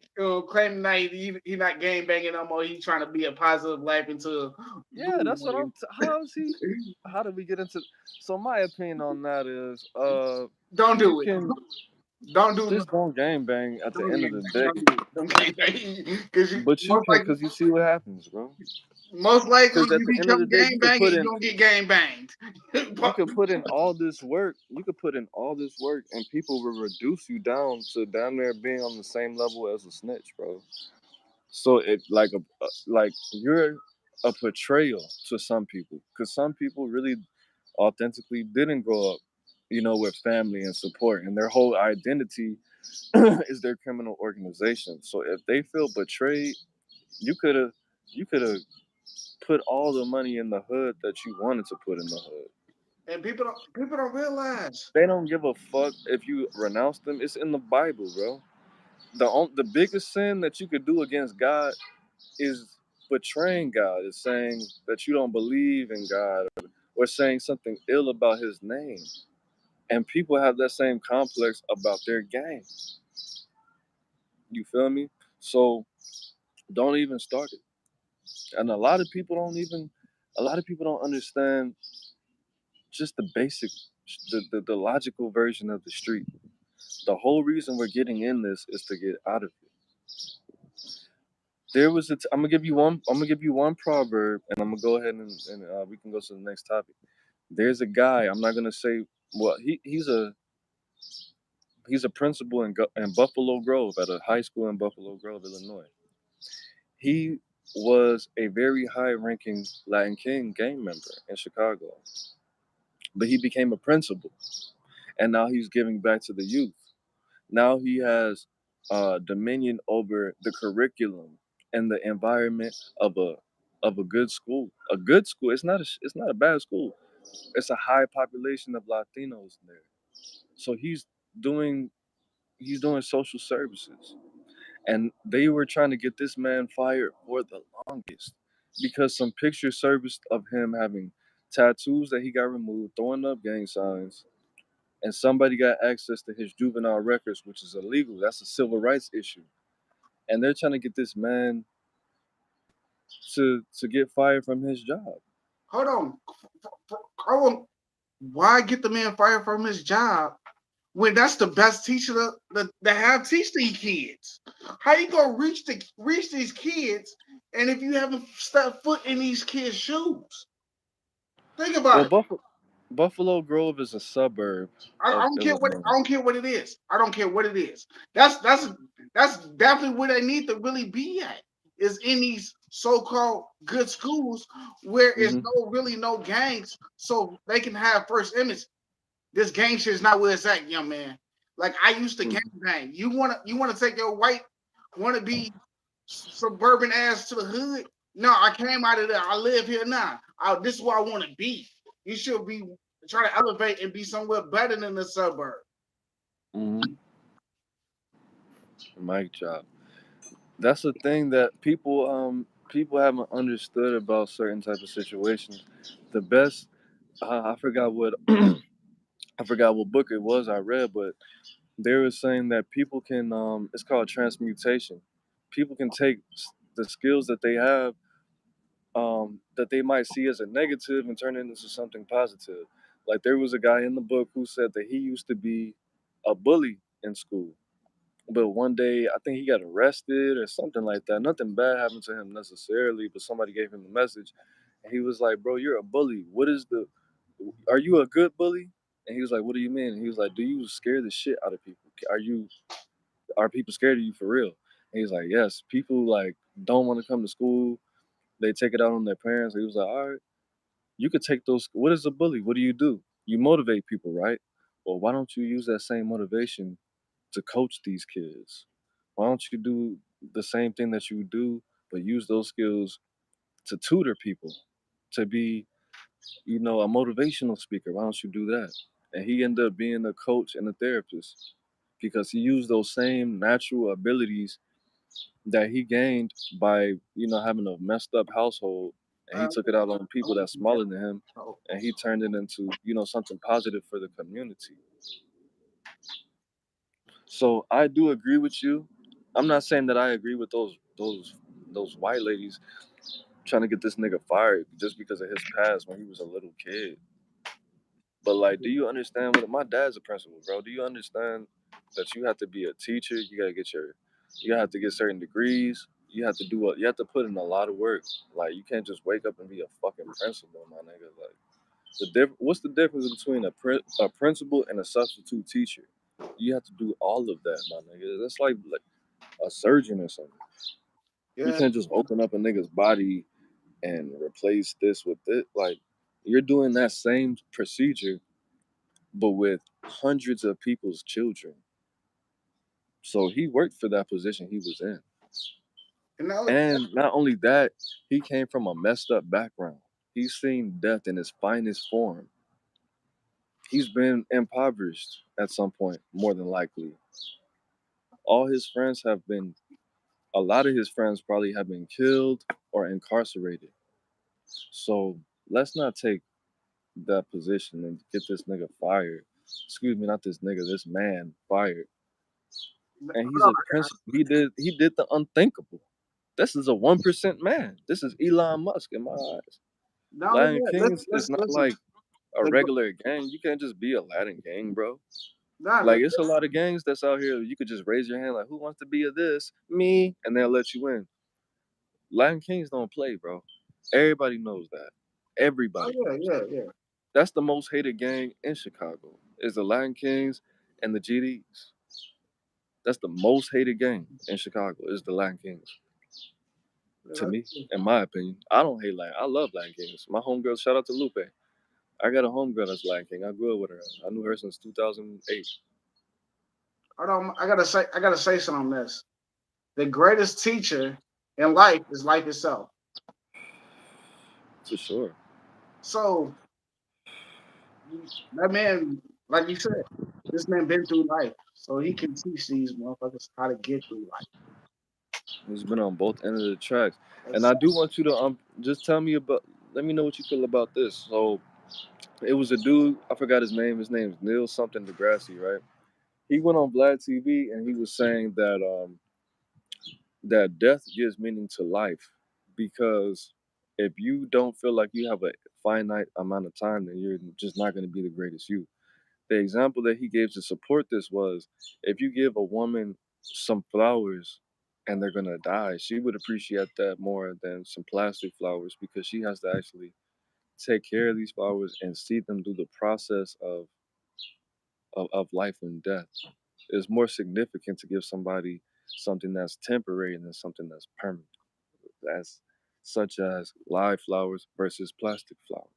claiming that he not game banging no more. He trying to be a positive life into Yeah, that's what how is he? How did we get into? So my opinion on that is, don't you do it. can Don't do just don't gang bang at the don't end of game the bang. day, Don't do it. Don't game bang. Because but you can, cause you see what happens, bro. most likely Because at you the end of become the day, game banging, you gonna get game banged. you could put in all this work. You could put in all this work, and people will reduce you down to down there being on the same level as a snitch, bro. So it like you're a portrayal to some people, because some people really authentically didn't grow up, with family and support, and their whole identity is their criminal organization. So if they feel betrayed, you could have you could have put all the money in the hood that you wanted to put in the hood. And people don't realize. They don't give a fuck if you renounce them. It's in the Bible, bro. The biggest sin that you could do against God is betraying God. Is saying that you don't believe in God, or saying something ill about His name. And people have that same complex about their gang. You feel me? So don't even start it. And a lot of people don't understand just the basic, the logical version of the street. The whole reason we're getting in this is to get out of it. I'm gonna give you one. I'm gonna give you one proverb, and I'm gonna go ahead and we can go to the next topic. There's a guy. I'm not gonna say. Well, He's a principal in Buffalo Grove at a high school in Buffalo Grove, Illinois. He was a very high-ranking Latin King gang member in Chicago, but he became a principal, and now he's giving back to the youth. Now he has dominion over the curriculum and the environment of a good school. A good school. It's not a bad school. It's a high population of Latinos there. So doing he's doing social services, and they were trying to get this man fired for the longest because some pictures surfaced of him having tattoos that he got removed, throwing up gang signs, and somebody got access to his juvenile records, which is illegal. That's a civil rights issue, and they're trying to get this man to get fired from his job. Hold on. Why get the man fired from his job when that's the best teacher to have teach these kids? How you gonna reach these kids, and if you haven't stepped foot in these kids' shoes? Think about Well, it. Buffalo Grove is a suburb I of don't care what Illinois. I don't care what it is. I don't care what it is. That's definitely where they need to really be at. Is in these so-called good schools where it's Hmm. no gangs, so they can have first image. This gang shit is not where it's at, young man. Like I used to gang Hmm. bang. You wanna take your white wanna be suburban ass to the hood? No, I came out of there. I live here now. This is where I want to be. You should be trying to elevate and be somewhere better than the suburb. Hmm. Mic drop. That's the thing that people haven't understood about certain type of situations. The best I forgot what I forgot what book it was I read, but they were saying that people can it's called transmutation. People can take the skills that they have that they might see as a negative and turn it into something positive. Like there was a guy in the book who said that he used to be a bully in school, but one day I think he got arrested or something like that. Nothing bad happened to him necessarily, but somebody gave him the message, and he was like, "Bro, you're a bully. What is the? Are you a good bully?" And he was like, "What do you mean?" And he was like, "Do you scare the shit out of people? Are people scared of you for real?" And he's like, "Yes. People like don't want to come to school. They take it out on their parents." He was like, "All right, you could take those. What is a bully? What do? You motivate people, right? Well, why don't you use that same motivation to coach these kids? Why don't you do the same thing that you do, but use those skills to tutor people, to be, a motivational speaker? Why don't you do that?" And he ended up being a coach and a therapist because he used those same natural abilities that he gained by, having a messed up household, and he Uh, took it out on people that's yeah. smaller than him, and he turned it into, something positive for the community. So I do agree with you. I'm not saying that I agree with those white ladies trying to get this nigga fired just because of his past when he was a little kid. But like, do you understand what my dad's a principal, bro? Do you understand that you have to be a teacher? You have to get certain degrees. You have to put in a lot of work. Like, you can't just wake up and be a fucking principal, my nigga. Like, what's the difference between a principal and a substitute teacher? You have to do all of that, my nigga. That's like a surgeon or something. You Yeah. can't just open up a nigga's body and replace this with it. Like, you're doing that same procedure, but with hundreds of people's children. So he worked for that position he was in. And now, And not only that, he came from a messed up background. He's seen death in its finest form. He's been impoverished at some point, more than likely. All his friends have been, a lot of his friends probably have been killed or incarcerated. So let's not take that position and get this nigga fired. Excuse me, not this nigga, this man fired. And he's a principal. He did the unthinkable. This is a 1% man. This is Elon Musk in my eyes. not only Latin that, Kings is not listen. like a The, regular gang. You can't just be a Latin gang, bro. nah, Like, it's a lot of gangs that's out here. You could just raise your hand like, who wants to be a this? Me, and they'll let you in. Latin Kings don't play, bro. Everybody knows that. oh Everybody yeah, knows yeah, that. yeah. That's the most hated gang in Chicago. Is the Latin Kings and the GDs. That's the most hated gang in Chicago is the Latin Kings. To me, in my opinion, I don't hate Latin. I love Latin Kings. My homegirl, shout out to Lupe. I got a homegirl that's Latin King. I grew up with her. I knew her since 2008. I gotta say something on this. The greatest teacher in life is life itself. For sure. So that man, like you said, this man been through life, so he can teach these motherfuckers how to get through life. He's been on both ends of the tracks. And I do want you to just tell me about. Let me know what you feel about this. So it was a dude. I forgot his name. His name's Neil something Degrassi, right? He went on VladTV and he was saying that death gives meaning to life because if you don't feel like you have a finite amount of time, then you're just not going to be the greatest you. The example that he gave to support this was if you give a woman some flowers and they're gonna die, she would appreciate that more than some plastic flowers because she has to actually take care of these flowers and see them through the process of life and death. It's more significant to give somebody something that's temporary than something that's permanent. That's such as live flowers versus plastic flowers.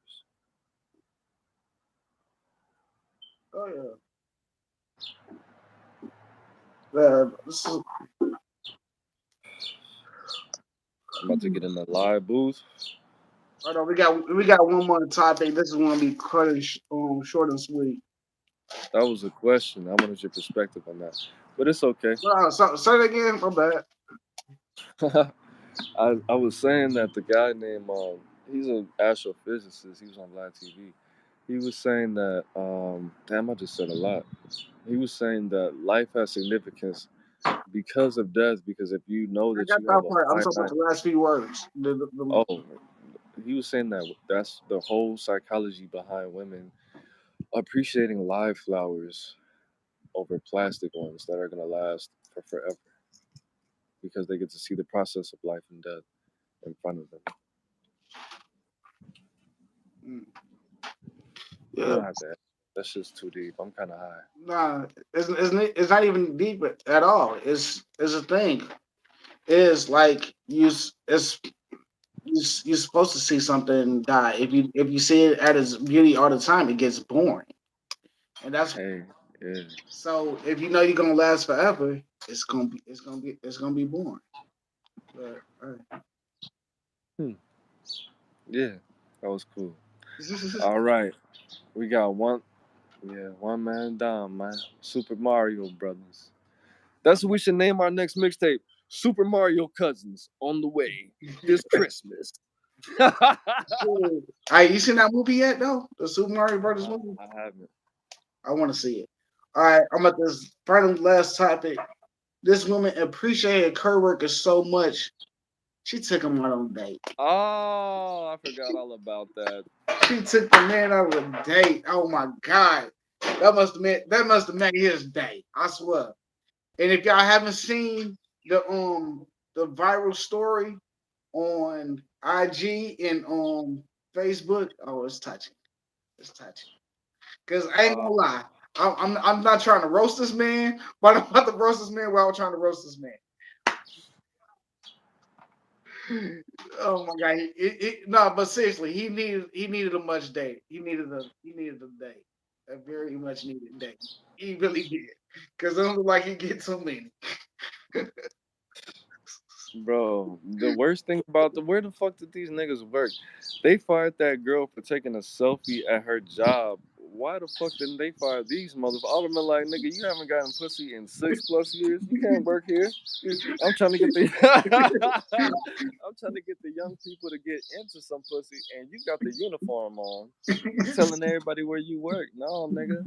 Oh yeah. I'm about to get in the live booth. Hold on, we got one more topic. This is going to be cut short and sweet. That was a question. I wanted your perspective on that, but it's okay. Say it again. My bad. I was saying that the guy named he's an astrophysicist. He was on live TV. He was saying that damn, I just said a lot. He was saying that life has significance because of death. Because if you know I that got you have that a part. I'm talking about finite, the last few words. oh, he was saying that that's the whole psychology behind women appreciating live flowers over plastic ones that are gonna last for forever because they get to see the process of life and death in front of them. Mm. You Yeah. don't have to. That's just too deep. I'm kind of high. Nah, it's not even deep at all. It's a thing. It's like you're supposed to see something die. If you see it at its beauty all the time, it gets boring. And that's Hey, yeah. so if you know you're gonna last forever, it's gonna be boring. But Hmm. Yeah, that was cool. All right, we got one. Yeah, one man down, man. Super Mario Brothers. That's what we should name our next mixtape. Super Mario Cousins on the way this Christmas. Hey, you seen that movie yet though? The Super Mario Brothers movie? I haven't. I want to see it. All right, I'm at this final last topic. This woman appreciated her workers so much, she took him out on a date. Oh, I forgot all about that. She took the man out on a date. Oh my god, that must have made his day. I swear. And if y'all haven't seen the viral story on IG and on Facebook, oh, it's touching. It's touching. Cause I ain't gonna lie, I'm not trying to roast this man, but I'm about to roast this man while I'm trying to roast this man. Oh my god! No, but seriously, he needed a much date. He needed a date, a very much needed date. He really did, because it don't look like he get too many. Bro, the worst thing about where the fuck did these niggas work? They fired that girl for taking a selfie at her job. Why the fuck didn't they fire these motherfuckers? All of them are like, nigga, you haven't gotten pussy in 6+ years. You can't work here. I'm trying to get the I'm trying to get the young people to get into some pussy, and you got the uniform on, telling everybody where you work. No, nigga,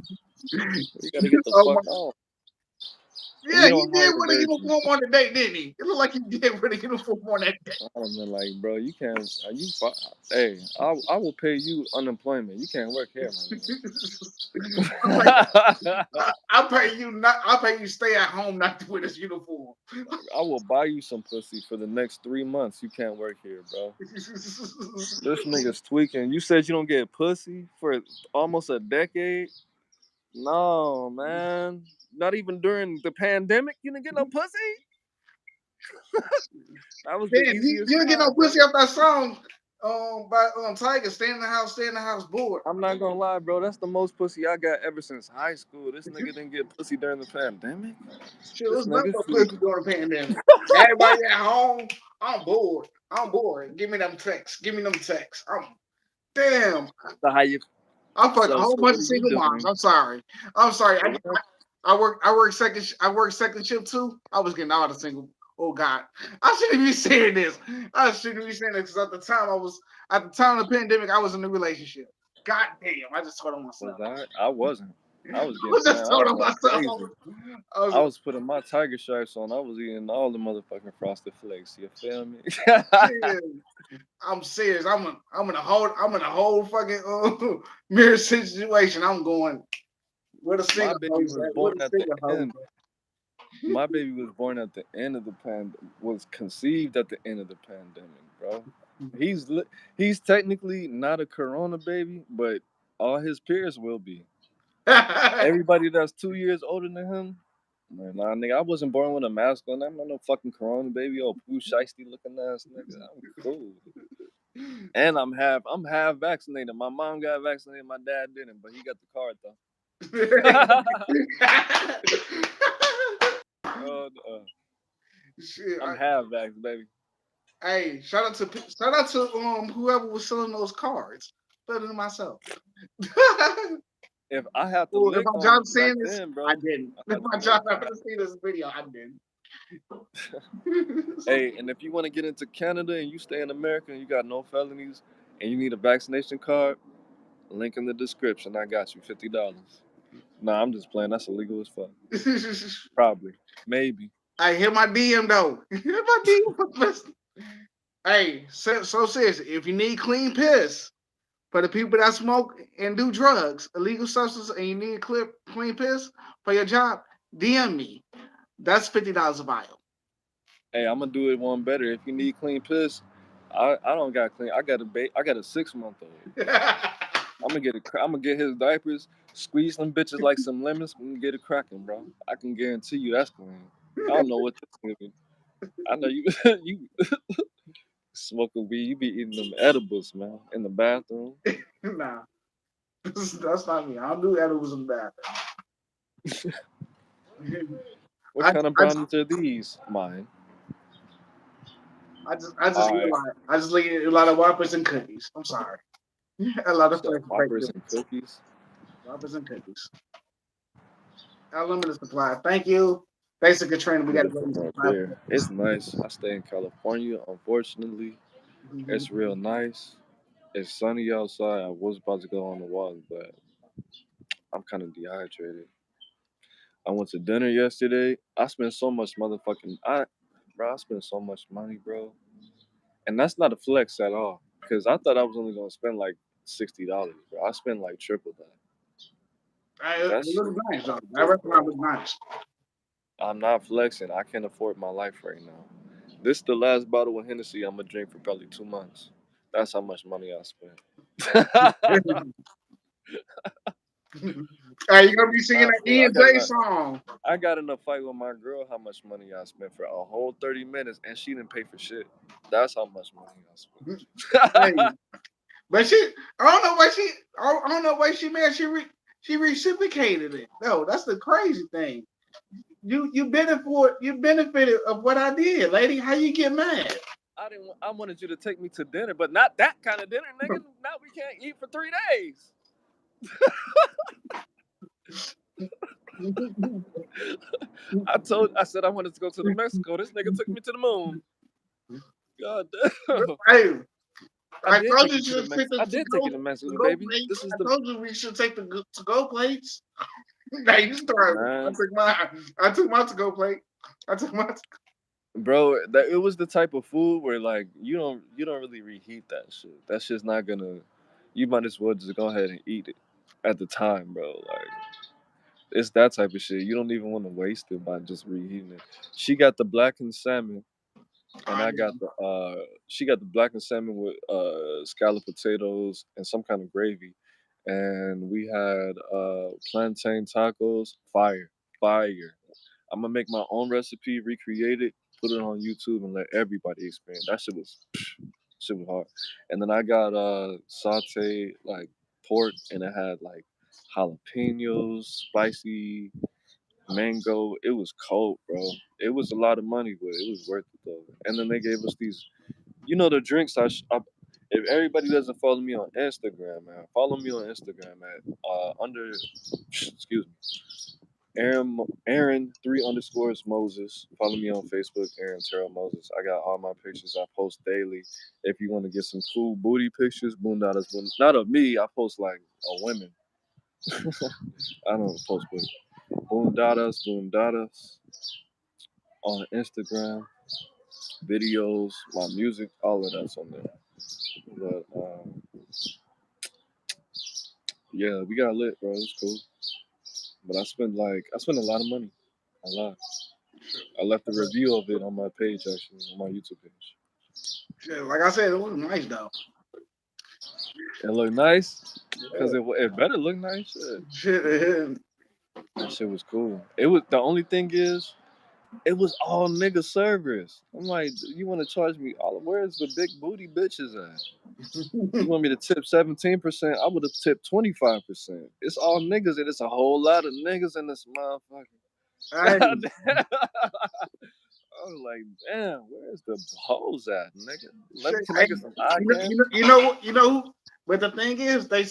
you gotta get the Oh fuck my, on. We yeah, he don't did hire wear the virgins. uniform on the date, didn't he? It looked like he did wear the uniform on that date. I'm like, bro, you can't. Hey, I will pay you unemployment. You can't work here, I'm man. I'll pay you not. I'll pay you stay at home not to wear this uniform. I will buy you some pussy for the next 3 months. You can't work here, bro. This nigga's tweaking. You said you don't get pussy for almost a decade. No, man. Not even during the pandemic, you didn't get no pussy? That was the Damn, you easiest didn't get no time, bro. pussy off that song by Tiger, stay in the house, bored. I'm not gonna lie, bro. That's the most pussy I got ever since high school. This nigga didn't get pussy during the pandemic. Shit, This what's nothing nigga but stupid. pussy during the pandemic? Everybody at home, I'm bored. Give me them texts. Damn. So how you? I fuck a So whole so bunch what of are you single moms. doing? I'm sorry. So what? I work second shift too. I was getting all the single. Oh God, I shouldn't be saying this. Because at the time of the pandemic, I was in a relationship. God damn, I just told on myself. Was I? I wasn't. I was I getting, was man. just I was told on going myself. crazy. I was I was putting my tiger stripes on. I was eating all the motherfucking frosted flakes. You feel me? serious. I'm serious. I'm in a whole fucking mirror situation. I'm going where the My single baby hoes was at? Where born the at the single hoes end. My baby was born at the end of the was conceived at the end of the pandemic, bro. He's technically not a corona baby, but all his peers will be. at? Everybody that's 2 years older than him, man, nah, nigga, I wasn't born with a mask on. I'm not no fucking corona baby or poo shiesty looking ass nigga. I'm cool. And I'm half vaccinated. My mom got vaccinated, my dad didn't, but he got the card though. Oh, Shit, I'm half vax, baby. hey, shout out to whoever was selling those cards. Better than myself. If I had to Well, if lick my on job it back saying this, then, I bro, didn't. I If had my to lick. job happened to see this video, I didn't. Hey, and if you want to get into Canada and you stay in America and you got no felonies and you need a vaccination card, link in the description. I got you $50. Nah, I'm just playing. That's illegal as fuck. Probably, maybe. I hit my DM though. Hit my DM. Hey, so seriously, if you need clean piss for the people that smoke and do drugs, illegal substances, and you need clean piss for your job, DM me. That's $50 a vial. Hey, I'm gonna do it one better. If you need clean piss, I don't got clean. I got a 6 month old. I'm gonna get his diapers, squeeze them bitches like some lemons, and get it cracking, bro. I can guarantee you that's clean. I don't know what this nigga. I know you you smoking weed. You be eating them edibles, man, in the bathroom. Nah, that's not me. I don't do edibles in the bathroom. What I, kind of I, brownies are these? Mine. I just All eat a right. lot. I just eat a lot of whoppers and cookies. I'm sorry. A lot You of said flavor Whoppers and cookies. whoppers and cookies. Unlimited supply. Thank you. Basic Katrina, we got to go to Beautiful right supply. there. It's nice. I stay in California. Unfortunately, it's real nice. It's sunny outside. I was about to go on the walk, but I'm kind of dehydrated. I went to dinner yesterday. I spent so much bro. I spent so much money, bro, and that's not a flex at all. Cause I thought I was only gonna spend like $60, bro. I spent like triple that. It That shit looks nice, though. That crazy, restaurant bro. looks nice. I'm not flexing. I can't afford my life right now. This the last bottle of Hennessy I'm gonna drink for probably 2 months. That's how much money I spent. Hey, you're gonna be singing Nah, that for real. Ian J song. I got in a fight with my girl how much money I spent for a whole 30 minutes and she didn't pay for shit. That's how much money I Hey, spent. but I don't know why she mad. She reciprocated it. No, that's the crazy thing. You benefited of what I did, lady. How you get mad? I wanted you to take me to dinner, but not that kind of dinner, nigga. Now we can't eat for 3 days. I said I wanted to go to the Mexico. This nigga took me to the moon. God damn. Hey, I I did told take you you you to the should take the I did take you to to Mexico, go baby. plates. This is I the told you we should take the to go plates. Now you start. man. I took my to go plate. I took my. Bro, that it was the type of food where like you don't really reheat that shit. That shit's not gonna. You might as well just go ahead and eat it at the time, bro. Like it's that type of shit. You don't even want to waste it by just reheating it. She got the blackened salmon, and I got the she got the blackened salmon with scalloped potatoes and some kind of gravy, and we had plantain tacos. Fire, fire. I'm gonna make my own recipe, recreate it, put it on YouTube, and let everybody experience. That shit was hard. And then I got sauteed like pork, and it had like jalapenos, spicy mango. It was cold, bro. It was a lot of money, but it was worth it though. And then they gave us these, the drinks. If everybody doesn't follow me on Instagram, man, follow me on Instagram at under, excuse me, Aaron 3_ Moses. Follow me on Facebook, Aaron Terrell Moses. I got all my pictures I post daily. If you want to get some cool booty pictures, boondadas, not of me. I post like women. I don't post booty. Boondadas on Instagram, videos, my music, all of that's on there. But yeah, we got lit, bro. It's cool. But I spent a lot of money, a lot. I left a review of it on my page actually, on my YouTube page. Shit, like I said, it was nice though. It looked nice because it better look nice. Shit. That shit was cool. It was the only thing is it was all nigga servers. I'm like, you want to charge me all? Where's the big booty bitches at? You want me to tip 17%? I would have tipped 25%. It's all niggas, and it's a whole lot of niggas in this motherfucker. Hey, I was like, damn, where's the hoes at, nigga? Can I hey, get some eye you know. But the thing is, they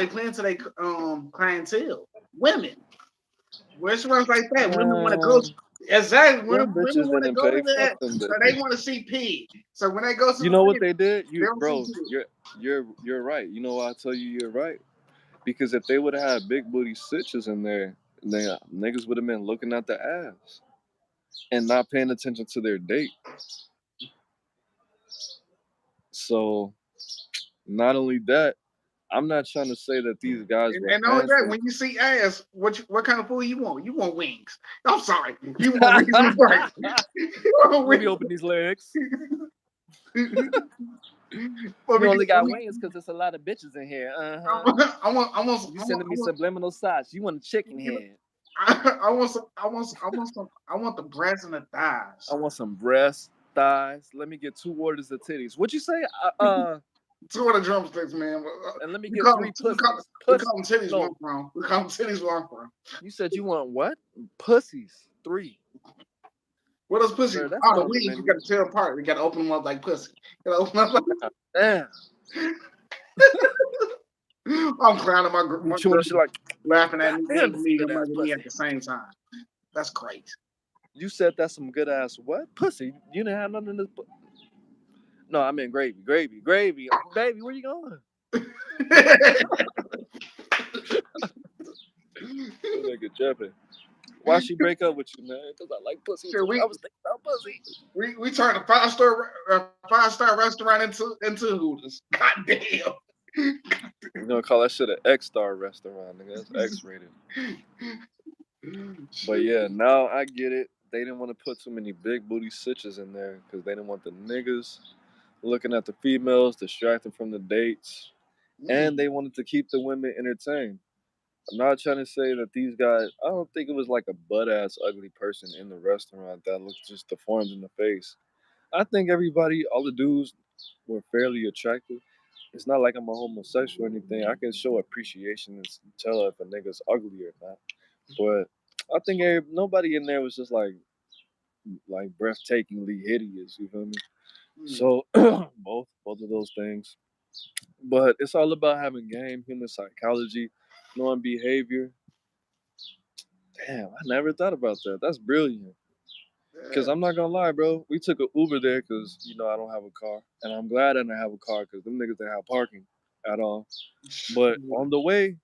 plan to their clientele, women. Restaurants like that, women want to go. Exactly, Them women bitches want to didn't go pay. to that, Fuck them so they bitches. want to see pig. So when they go to You the know what pig, they did? they don't Bro, see pig. you're right. You know why I tell you you're right? Because if they would have had big booty stitches in there, then niggas would have been looking at the ass and not paying attention to their date. So not only that, I'm not trying to say that these guys were And not only that, handsome. when you see ass, what kind of food you want? You want wings. I'm sorry, you want wings in the burger. Let me open these legs. You only got wings because there's a lot of bitches in here. You sending me subliminal shots. You want a chicken head. I want the breasts and the thighs. I want some breasts, thighs. Let me get 2 orders of titties. What you say? 2 of the drumsticks, man. And let me We get call 3 them, pussies. we call them titties No, one from. We call them titties one from. you said you want what? Pussies. 3. What else pussy? Sir, that's Oh, the not on the wings you menu. got to tear apart. We got to open them up like pussy. You gotta open them up like. Damn. I'm clowning my You chewing the shit like, laughing at me, damn, and this me, good and ass me pussy. at the same time. That's great. You said that's some good ass what? Pussy. You didn't have nothing in this. No, I meant gravy. Gravy. Gravy. Baby, where you going? Nigga jumping. Why she break up with you, man? Because I like pussy. Sure, I was thinking about pussy. we turned a 5-star restaurant into Hooters. God damn. We're gonna call that shit an X-star restaurant, nigga. That's X-rated. But yeah, now I get it. They didn't want to put too many big booty sitches in there because they didn't want the niggas looking at the females, distracting from the dates, and they wanted to keep the women entertained. I'm not trying to say that these guys. I don't think it was like a butt ass ugly person in the restaurant that looked just deformed in the face. I think everybody, all the dudes, were fairly attractive. It's not like I'm a homosexual or anything. I can show appreciation and tell if a nigga's ugly or not. But I think nobody in there was just like breathtakingly hideous. You feel me? So both of those things. But it's all about having game, human psychology, knowing behavior. Damn, I never thought about that. That's brilliant. Because I'm not gonna lie, bro. We took an Uber there because I don't have a car, and I'm glad I didn't have a car because them niggas didn't have parking at all. But on the way,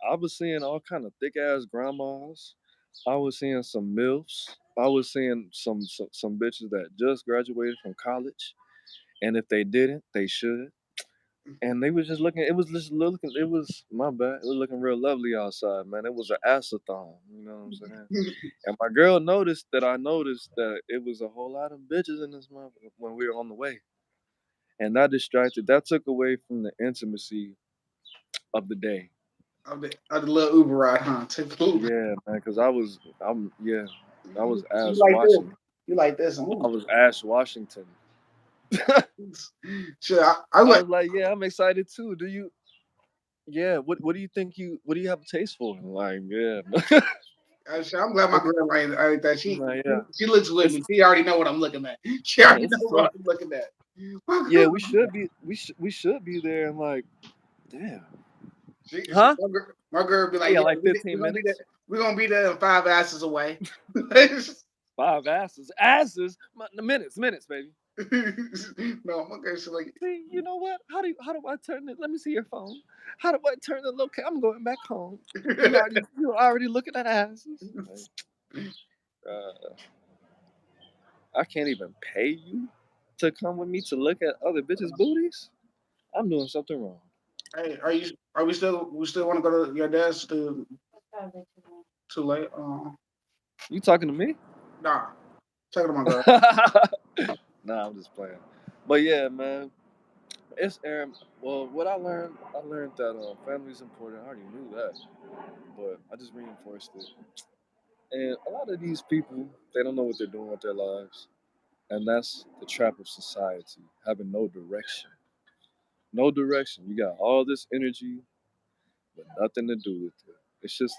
I was seeing all kind of thick ass grandmas. I was seeing some milfs. I was seeing some bitches that just graduated from college, and if they didn't, they should. And they was just looking. It was just looking. It was my bad. It was looking real lovely outside, man. It was an asathon. You know what I'm saying? And my girl noticed that I noticed that it was a whole lot of bitches in this month when we were on the way, and that distracted. That took away from the intimacy of the day. Of the little Uber ride, huh? Take Uber. Yeah, man, because I was You Ash like this? Washington. You like this? I was Ash Washington. Shit, I I like. was like, yeah, I'm excited too. Do you? Yeah. What do you think you? What do you have a taste for? Like, yeah, I'm glad my girl ain't that. like, yeah. She looks with It's me. She already know what I'm looking at. She already know it's what so. I'm looking at. My Yeah, girl, we should be there and like, damn, she, huh? my girl be We like, got yeah, like we're 15 gonna be there. minutes. We're gonna be there in 5 asses away. Five asses, minutes, baby. No, my girl, she like, See, you know what? How do I turn it? Let me see your phone. How do I turn the location? I'm going back home. You already looking at asses. Uh, I can't even pay you to come with me to look at other bitches' booties. I'm doing something wrong. hey, are we still want to go to your desk too late? You talking to me? Nah, talking to my girl. Nah, I'm just playing. But yeah, man, it's Aaron. Well, what I learned that family's important. I already knew that, but I just reinforced it. And a lot of these people, they don't know what they're doing with their lives. And that's the trap of society, having no direction. No direction. You got all this energy, but nothing to do with it.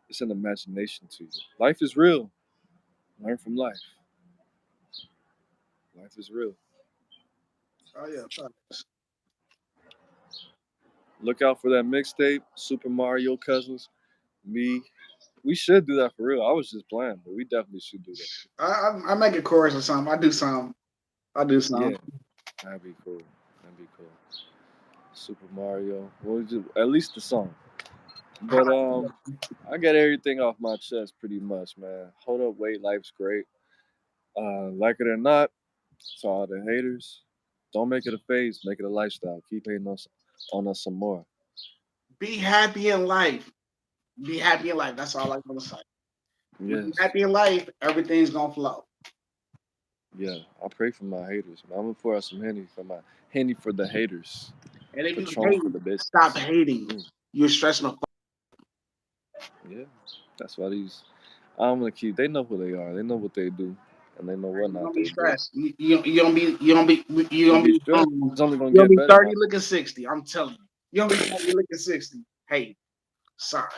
It's an imagination to you. Life is real. Learn from life. Life is real. Oh yeah, Look out for that mixtape, Super Mario Cousins. Me. We should do that for real. I was just playing, but we definitely should do that. I make a chorus or something. I do something. I do Yeah, something. that'd be cool. That'd be cool. Super Mario. What was it? At least the song. But I got everything off my chest pretty much, man. Hold up, wait, life's great. Like it or not, to all the haters, don't make it a phase, make it a lifestyle. Keep hating on us some more. Be happy in life. Be happy in life. That's all I want to say. You be Yes, happy in life, everything's gonna flow. yeah. I pray for my haters, man. I'm gonna pour out some henny for the haters, And if you Patron hate, for the stop bitches. hating. Mm, You're stressing the fuck. yeah, that's why these. I'm gonna keep. They know who they are. They know what they do, and they know what You not don't be they do. stressed. You don't be you Don't don't be be stressed. It's only gonna you don't get be better, 30 man. looking 60. I'm telling you. You don't be 30 looking 60. Hey, sorry.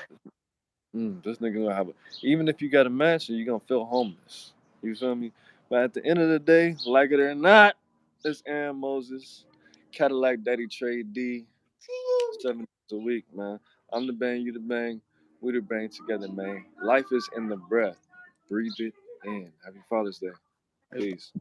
This nigga gonna have a. Even if you got a mansion, you gonna feel homeless. You feel me? But at the end of the day, like it or not, it's Aaron Moses, Cadillac Daddy Trade D, 7 days a week, man. I'm the bang, you the bang, we the bang together, man. Life is in the breath. Breathe it in. Happy Father's Day. Peace.